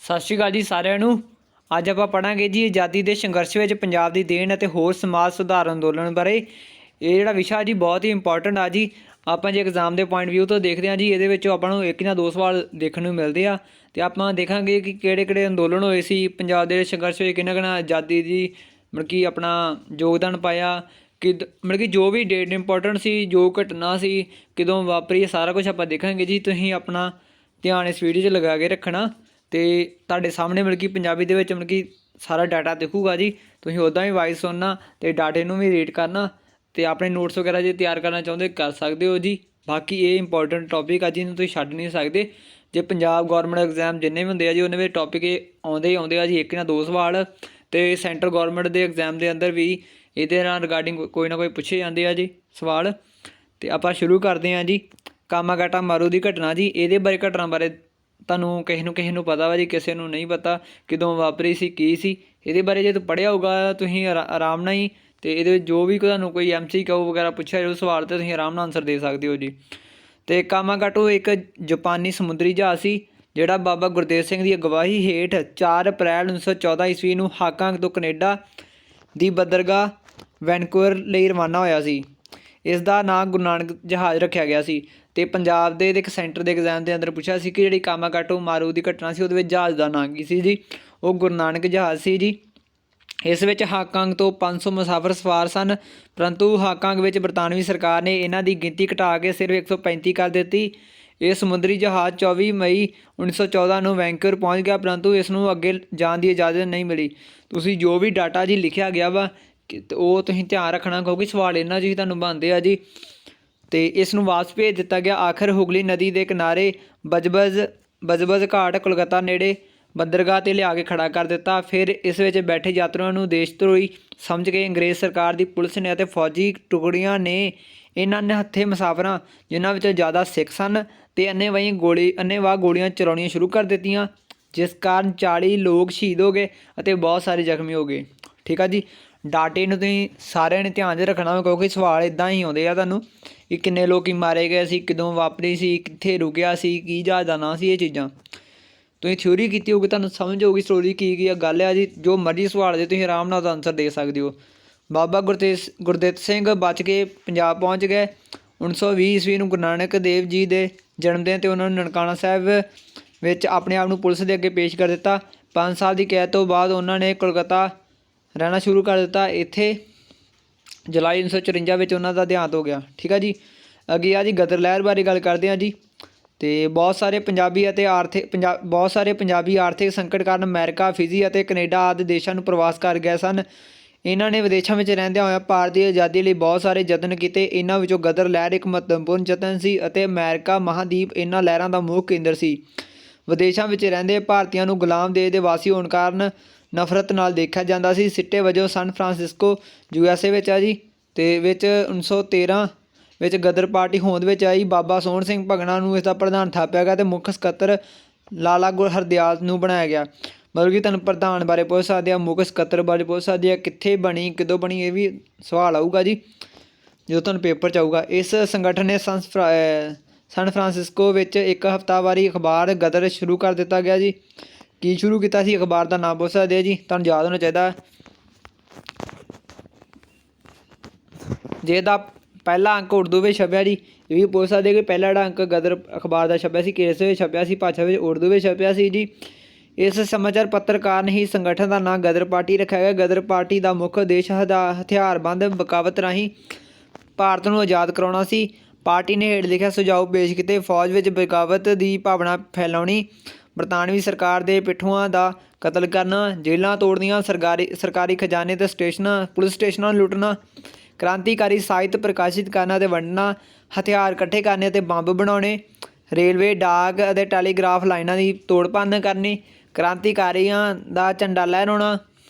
ਸਤਿ ਸ਼੍ਰੀ ਅਕਾਲ ਜੀ ਸਾਰਿਆਂ ਨੂੰ। ਅੱਜ ਆਪਾਂ ਪੜ੍ਹਾਂਗੇ ਜੀ ਆਜ਼ਾਦੀ ਦੇ ਸੰਘਰਸ਼ ਵਿੱਚ ਪੰਜਾਬ ਦੀ ਦੇਣ ਅਤੇ ਹੋਰ ਸਮਾਜ ਸੁਧਾਰ ਅੰਦੋਲਨ ਬਾਰੇ। ਇਹ ਜਿਹੜਾ ਵਿਸ਼ਾ ਜੀ ਬਹੁਤ ਹੀ ਇੰਪੋਰਟੈਂਟ ਆ ਜੀ। ਆਪਾਂ ਜੇ ਐਗਜ਼ਾਮ ਦੇ ਪੁਆਇੰਟ ਵਿਊ ਤੋਂ ਦੇਖਦੇ ਹਾਂ ਜੀ, ਇਹਦੇ ਵਿੱਚੋਂ ਆਪਾਂ ਨੂੰ ਇੱਕ ਜਾਂ ਦੋ ਸਵਾਲ ਦੇਖਣ ਨੂੰ ਮਿਲਦੇ ਆ ਅਤੇ ਆਪਾਂ ਦੇਖਾਂਗੇ ਕਿ ਕਿਹੜੇ ਕਿਹੜੇ ਅੰਦੋਲਨ ਹੋਏ ਸੀ ਪੰਜਾਬ ਦੇ ਸੰਘਰਸ਼ ਵਿੱਚ, ਕਿਹਨਾਂ ਕਿਹਨਾਂ ਆਜ਼ਾਦੀ ਦੀ ਮਤਲਬ ਕਿ ਆਪਣਾ ਯੋਗਦਾਨ ਪਾਇਆ, ਮਤਲਬ ਕਿ ਜੋ ਵੀ ਡੇਟ ਇੰਪੋਰਟੈਂਟ ਸੀ, ਜੋ ਘਟਨਾ ਸੀ, ਕਦੋਂ ਵਾਪਰੀ, ਸਾਰਾ ਕੁਛ ਆਪਾਂ ਦੇਖਾਂਗੇ ਜੀ। ਤੁਸੀਂ ਆਪਣਾ ਧਿਆਨ ਇਸ ਵੀਡੀਓ 'ਚ ਲਗਾ ਕੇ ਰੱਖਣਾ ਅਤੇ ਤੁਹਾਡੇ ਸਾਹਮਣੇ ਮਤਲਬ ਕਿ ਪੰਜਾਬੀ ਦੇ ਵਿੱਚ ਮਤਲਬ ਕਿ ਸਾਰਾ ਡਾਟਾ ਦਿਖੂਗਾ ਜੀ। ਤੁਸੀਂ ਉੱਦਾਂ ਵੀ ਵਾਇਸ ਸੁਣਨਾ ਅਤੇ ਡਾਟੇ ਨੂੰ ਵੀ ਰੀਡ ਕਰਨਾ ਅਤੇ ਆਪਣੇ ਨੋਟਸ ਵਗੈਰਾ ਜੇ ਤਿਆਰ ਕਰਨਾ ਚਾਹੁੰਦੇ ਕਰ ਸਕਦੇ ਹੋ ਜੀ। ਬਾਕੀ ਇਹ ਇੰਪੋਰਟੈਂਟ ਟੋਪਿਕ ਆ ਜਿਹਨੂੰ ਤੁਸੀਂ ਛੱਡ ਨਹੀਂ ਸਕਦੇ। ਜੇ ਪੰਜਾਬ ਗੌਰਮੈਂਟ ਐਗਜ਼ਾਮ ਜਿੰਨੇ ਵੀ ਹੁੰਦੇ ਆ ਜੀ, ਉਹਨਾਂ ਵਿੱਚ ਟੋਪਿਕ ਇਹ ਆਉਂਦੇ ਹੀ ਆਉਂਦੇ ਆ ਜੀ, ਇੱਕ ਜਾਂ ਦੋ ਸਵਾਲ। ਅਤੇ ਸੈਂਟਰ ਗੌਰਮੈਂਟ ਦੇ ਐਗਜ਼ਾਮ ਦੇ ਅੰਦਰ ਵੀ ਇਹਦੇ ਨਾਲ ਰਿਗਾਰਡਿੰਗ ਕੋਈ ਨਾ ਕੋਈ ਪੁੱਛੇ ਜਾਂਦੇ ਆ ਜੀ ਸਵਾਲ। ਅਤੇ ਆਪਾਂ ਸ਼ੁਰੂ ਕਰਦੇ ਹਾਂ ਜੀ। ਕਾਮਾਗਾਟਾ ਮਾਰੂ ਦੀ ਘਟਨਾ ਜੀ, ਇਹਦੇ ਬਾਰੇ ਘਟਨਾ ਬਾਰੇ ਤੁਹਾਨੂੰ ਕਿਸੇ ਨੂੰ ਪਤਾ ਵਾ ਜੀ, ਕਿਸੇ ਨੂੰ ਨਹੀਂ ਪਤਾ ਕਦੋਂ ਵਾਪਰੀ ਸੀ, ਕੀ ਸੀ। ਇਹਦੇ ਬਾਰੇ ਜੇ ਤੂੰ ਪੜ੍ਹਿਆ ਹੋਊਗਾ ਤੁਸੀਂ ਆਰਾਮ ਨਾਲ ਹੀ, ਅਤੇ ਇਹਦੇ ਵਿੱਚ ਜੋ ਵੀ ਤੁਹਾਨੂੰ ਕੋਈ MCQ ਵਗੈਰਾ ਪੁੱਛਿਆ ਜਾਊ ਸਵਾਲ 'ਤੇ ਤੁਸੀਂ ਆਰਾਮ ਨਾਲ ਆਨਸਰ ਦੇ ਸਕਦੇ ਹੋ ਜੀ। ਅਤੇ ਕਾਮਾਗਾਟੂ ਇੱਕ ਜਾਪਾਨੀ ਸਮੁੰਦਰੀ ਜਹਾਜ਼ ਸੀ ਜਿਹੜਾ ਬਾਬਾ ਗੁਰਦੇਵ ਸਿੰਘ ਦੀ ਅਗਵਾਈ ਹੇਠ 4 ਅਪ੍ਰੈਲ 1914 ਈਸਵੀ ਨੂੰ ਹਾਂਗਕਾਂਗ ਤੋਂ ਕੈਨੇਡਾ ਦੀ ਬੰਦਰਗਾਹ ਵੈਨਕੂਵਰ ਲਈ ਰਵਾਨਾ ਹੋਇਆ ਸੀ। ਇਸ ਦਾ ਨਾਂ ਗੁਰੂ ਨਾਨਕ ਜਹਾਜ਼ ਰੱਖਿਆ ਗਿਆ ਸੀ। ਅਤੇ ਪੰਜਾਬ ਦੇ ਇੱਕ ਸੈਂਟਰ ਦੇ ਐਗਜ਼ਾਮ ਦੇ ਅੰਦਰ ਪੁੱਛਿਆ ਸੀ ਕਿ ਜਿਹੜੀ ਕਾਮਾਗਾਟੂ ਮਾਰੂ ਦੀ ਘਟਨਾ ਸੀ, ਉਹਦੇ ਵਿੱਚ ਜਹਾਜ਼ ਦਾ ਨਾਂ ਕੀ ਸੀ ਜੀ? ਉਹ ਗੁਰੂ ਨਾਨਕ ਜਹਾਜ਼ ਸੀ ਜੀ। ਇਸ ਵਿੱਚ ਹਾਂਗਕਾਂਗ ਤੋਂ 500 ਮੁਸਾਫਰ ਸਵਾਰ ਸਨ, ਪਰੰਤੂ ਹਾਂਗਕਾਂਗ ਵਿੱਚ ਬਰਤਾਨਵੀ ਸਰਕਾਰ ਨੇ ਇਹਨਾਂ ਦੀ ਗਿਣਤੀ ਘਟਾ ਕੇ ਸਿਰਫ 135 ਕਰ ਦਿੱਤੀ। ਇਹ ਸਮੁੰਦਰੀ ਜਹਾਜ਼ 24 ਮਈ 1914 ਨੂੰ ਵੈਨਕੂਵਰ ਪਹੁੰਚ ਗਿਆ, ਪਰੰਤੂ ਇਸ ਨੂੰ ਅੱਗੇ ਜਾਣ ਦੀ ਇਜਾਜ਼ਤ ਨਹੀਂ ਮਿਲੀ। ਤੁਸੀਂ ਜੋ ਵੀ ਡਾਟਾ ਜੀ ਲਿਖਿਆ ਗਿਆ ਵਾ ਉਹ ਤੁਸੀਂ ਧਿਆਨ ਰੱਖਣਾ, ਕਿਉਂਕਿ ਸਵਾਲ ਇਹਨਾਂ 'ਚ ਹੀ ਤੁਹਾਨੂੰ ਬਣਦੇ ਆ ਜੀ। ਅਤੇ ਇਸ ਨੂੰ ਵਾਪਸ ਭੇਜ ਦਿੱਤਾ ਗਿਆ। ਆਖਰ ਹੁਗਲੀ ਨਦੀ ਦੇ ਕਿਨਾਰੇ ਬਜਬਜ਼ ਘਾਟ ਕੋਲਕਾਤਾ ਨੇੜੇ ਬੰਦਰਗਾਹ 'ਤੇ ਲਿਆ ਕੇ ਖੜਾ ਕਰ ਦਿੱਤਾ। ਫਿਰ ਇਸ ਵਿੱਚ ਬੈਠੇ ਯਾਤਰੂਆਂ ਨੂੰ ਦੇਸ਼ ਧਰੋਹੀ ਸਮਝ ਕੇ ਅੰਗਰੇਜ਼ ਸਰਕਾਰ ਦੀ ਪੁਲਿਸ ਨੇ ਅਤੇ ਫੌਜੀ ਟੁਕੜੀਆਂ ਨੇ ਇਹਨਾਂ ਨਿਹੱਥੇ ਮੁਸਾਫਰਾਂ, ਜਿਨ੍ਹਾਂ ਵਿੱਚੋਂ ਜ਼ਿਆਦਾ ਸਿੱਖ ਸਨ, ਅਤੇ ਅੰਨ੍ਹੇਵਾਹ ਗੋਲੀਆਂ ਚਲਾਉਣੀਆਂ ਸ਼ੁਰੂ ਕਰ ਦਿੱਤੀਆਂ, ਜਿਸ ਕਾਰਨ 40 ਲੋਕ ਸ਼ਹੀਦ ਹੋ ਗਏ ਅਤੇ ਬਹੁਤ ਸਾਰੇ ਜ਼ਖਮੀ ਹੋ ਗਏ। ਠੀਕ ਆ ਜੀ। ਡਾਟੇ ਨੂੰ ਤੁਸੀਂ ਸਾਰਿਆਂ ਨੇ ਧਿਆਨ 'ਚ ਰੱਖਣਾ, ਕਿਉਂਕਿ ਸਵਾਲ ਇੱਦਾਂ ਹੀ ਆਉਂਦੇ ਆ ਤੁਹਾਨੂੰ ਕਿ ਕਿੰਨੇ ਲੋਕ ਮਾਰੇ ਗਏ ਸੀ, ਕਦੋਂ ਵਾਪਰੀ ਸੀ, ਕਿੱਥੇ ਰੁਕਿਆ ਸੀ, ਕੀ ਜਹਾਜ਼ ਦਾ ਨਾਂ ਸੀ। ਇਹ ਚੀਜ਼ਾਂ ਤੁਸੀਂ ਥਿਊਰੀ ਕੀਤੀ ਹੋਊਗੀ, ਤੁਹਾਨੂੰ ਸਮਝ ਹੋਊਗੀ ਸਟੋਰੀ ਕੀ ਆ ਗੱਲ ਆ ਜੀ। ਜੋ ਮਰਜ਼ੀ ਸਵਾਲ ਦੇ ਤੁਸੀਂ ਆਰਾਮ ਨਾਲ ਆਨਸਰ ਦੇ ਸਕਦੇ ਹੋ। ਬਾਬਾ ਗੁਰਦਿੱਤ ਸਿੰਘ ਬਚ ਕੇ ਪੰਜਾਬ ਪਹੁੰਚ ਗਏ। 1920 ਈਸਵੀ ਨੂੰ ਗੁਰੂ ਨਾਨਕ ਦੇਵ ਜੀ ਦੇ ਜਨਮ ਦਿਨ 'ਤੇ ਉਹਨਾਂ ਨੂੰ ਨਨਕਾਣਾ ਸਾਹਿਬ ਵਿੱਚ ਆਪਣੇ ਆਪ ਨੂੰ ਪੁਲਿਸ ਦੇ ਅੱਗੇ ਪੇਸ਼ ਕਰ ਦਿੱਤਾ। 5 ਸਾਲ ਦੀ ਕੈਦ ਤੋਂ ਬਾਅਦ ਉਹਨਾਂ ਨੇ ਕੋਲਕਾਤਾ ਰਹਿਣਾ ਸ਼ੁਰੂ ਕਰ ਦਿੱਤਾ। ਇੱਥੇ ਜੁਲਾਈ 1954 ਵਿੱਚ ਉਹਨਾਂ ਦਾ ਦੇਹਾਂਤ ਹੋ ਗਿਆ। ਠੀਕ ਆ ਜੀ। ਅੱਗੇ ਆ ਜੀ ਗਦਰ ਲਹਿਰ ਬਾਰੇ ਗੱਲ ਕਰਦੇ ਹਾਂ ਜੀ। ਅਤੇ ਬਹੁਤ ਸਾਰੇ ਪੰਜਾਬੀ ਆਰਥਿਕ ਸੰਕਟ ਕਾਰਨ ਅਮਰੀਕਾ, ਫਿਜੀ ਅਤੇ ਕੈਨੇਡਾ ਆਦਿ ਦੇਸ਼ਾਂ ਨੂੰ ਪ੍ਰਵਾਸ ਕਰ ਗਏ ਸਨ। ਇਹਨਾਂ ਨੇ ਵਿਦੇਸ਼ਾਂ ਵਿੱਚ ਰਹਿੰਦਿਆਂ ਹੋਇਆਂ ਭਾਰਤ ਦੀ ਆਜ਼ਾਦੀ ਲਈ ਬਹੁਤ ਸਾਰੇ ਯਤਨ ਕੀਤੇ। ਇਹਨਾਂ ਵਿੱਚੋਂ ਗਦਰ ਲਹਿਰ ਇੱਕ ਮਹੱਤਵਪੂਰਨ ਯਤਨ ਸੀ ਅਤੇ ਅਮਰੀਕਾ ਮਹਾਂਦੀਪ ਇਹਨਾਂ ਲਹਿਰਾਂ ਦਾ ਮੁੱਖ ਕੇਂਦਰ ਸੀ। ਵਿਦੇਸ਼ਾਂ ਵਿੱਚ ਰਹਿੰਦੇ ਭਾਰਤੀਆਂ ਨੂੰ ਗੁਲਾਮ ਦੇਸ਼ ਦੇ ਵਾਸੀ ਹੋਣ ਕਾਰਨ ਨਫ਼ਰਤ ਨਾਲ ਦੇਖਿਆ ਜਾਂਦਾ ਸੀ। ਸਿੱਟੇ ਵਜੋਂ ਸਨ ਫਰਾਂਸਿਸਕੋ USA ਵਿੱਚ ਆ ਜੀ, ਅਤੇ ਵਿੱਚ 1913 ਵਿੱਚ ਗਦਰ ਪਾਰਟੀ ਹੋਂਦ ਵਿੱਚ ਆਈ। ਬਾਬਾ ਸੋਹਣ ਸਿੰਘ ਭਗਨਾ ਨੂੰ ਇਸ ਦਾ ਪ੍ਰਧਾਨ ਥਾਪਿਆ ਗਿਆ ਅਤੇ ਮੁੱਖ ਸਕੱਤਰ ਲਾਲਾ ਹਰਦਿਆਲ ਨੂੰ ਬਣਾਇਆ ਗਿਆ। ਮਤਲਬ ਕਿ ਤੁਹਾਨੂੰ ਪ੍ਰਧਾਨ ਬਾਰੇ ਪੁੱਛ ਸਕਦੇ ਆ, ਮੁੱਖ ਸਕੱਤਰ ਬਾਰੇ ਪੁੱਛ ਸਕਦੇ ਆ, ਕਿੱਥੇ ਬਣੀ, ਕਦੋਂ ਬਣੀ, ਇਹ ਵੀ ਸਵਾਲ ਆਊਗਾ ਜੀ ਜਦੋਂ ਤੁਹਾਨੂੰ ਪੇਪਰ 'ਚ ਆਊਗਾ। ਇਸ ਸੰਗਠਨ ਨੇ ਸਨ ਫਰਾਂਸਿਸਕੋ ਵਿੱਚ ਇੱਕ ਹਫ਼ਤਾਵਾਰੀ ਅਖਬਾਰ ਗਦਰ ਸ਼ੁਰੂ ਕਰ ਦਿੱਤਾ ਗਿਆ ਜੀ। ਕੀ ਸ਼ੁਰੂ ਕੀਤਾ ਸੀ ਅਖਬਾਰ ਦਾ ਨਾਮ ਪੁੱਛ ਸਕਦੇ ਆ ਜੀ, ਤੁਹਾਨੂੰ ਯਾਦ ਹੋਣਾ ਚਾਹੀਦਾ। ਜੇ ਇਹਦਾ ਪਹਿਲਾ ਅੰਕ ਉਰਦੂ ਵਿੱਚ ਛਪਿਆ ਜੀ, ਇਹ ਵੀ ਪੁੱਛ ਸਕਦੇ ਕਿ ਪਹਿਲਾ ਜਿਹੜਾ ਅੰਕ ਗਦਰ ਅਖਬਾਰ ਦਾ ਛਪਿਆ ਸੀ ਕਿਸ ਵਿੱਚ ਛਪਿਆ ਸੀ? ਭਾਸ਼ਾ ਵਿੱਚ ਉਰਦੂ ਵਿੱਚ ਛਪਿਆ ਸੀ ਜੀ। ਇਸ ਸਮਾਚਾਰ ਪੱਤਰ ਕਾਰਨ ਹੀ ਸੰਗਠਨ ਦਾ ਨਾਂ ਗਦਰ ਪਾਰਟੀ ਰੱਖਿਆ ਗਿਆ। ਗਦਰ ਪਾਰਟੀ ਦਾ ਮੁੱਖ ਉਦੇਸ਼ ਹਥਿਆਰਬੰਦ ਬਗਾਵਤ ਰਾਹੀਂ ਭਾਰਤ ਨੂੰ ਆਜ਼ਾਦ ਕਰਾਉਣਾ ਸੀ। ਪਾਰਟੀ ਨੇ ਹੇਠ ਲਿਖਿਆ ਸੁਝਾਅ ਪੇਸ਼ ਕੀਤੇ। ਫੌਜ ਵਿੱਚ ਬਗਾਵਤ ਦੀ ਭਾਵਨਾ ਫੈਲਾਉਣੀ, ਬਰਤਾਨਵੀ ਸਰਕਾਰ ਦੇ ਪਿੱਠੂਆਂ ਦਾ ਕਤਲ ਕਰਨਾ, ਜੇਲ੍ਹਾਂ ਤੋੜਨੀਆਂ, ਸਰਕਾਰੀ ਖਜ਼ਾਨੇ ਅਤੇ ਪੁਲਿਸ ਸਟੇਸ਼ਨਾਂ ਨੂੰ ਲੁੱਟਣਾ, ਕ੍ਰਾਂਤੀਕਾਰੀ ਸਾਹਿਤ ਪ੍ਰਕਾਸ਼ਿਤ ਕਰਨਾ ਅਤੇ ਵੰਡਣਾ, ਹਥਿਆਰ ਇਕੱਠੇ ਕਰਨੇ ਅਤੇ ਬੰਬ ਬਣਾਉਣੇ, ਰੇਲਵੇ, ਡਾਕ ਅਤੇ ਟੈਲੀਗ੍ਰਾਫ ਲਾਈਨਾਂ ਦੀ ਤੋੜ ਭੰਨ ਕਰਨੀ, ਕ੍ਰਾਂਤੀਕਾਰੀਆਂ ਦਾ ਝੰਡਾ ਲਹਿਰਾਉਣਾ।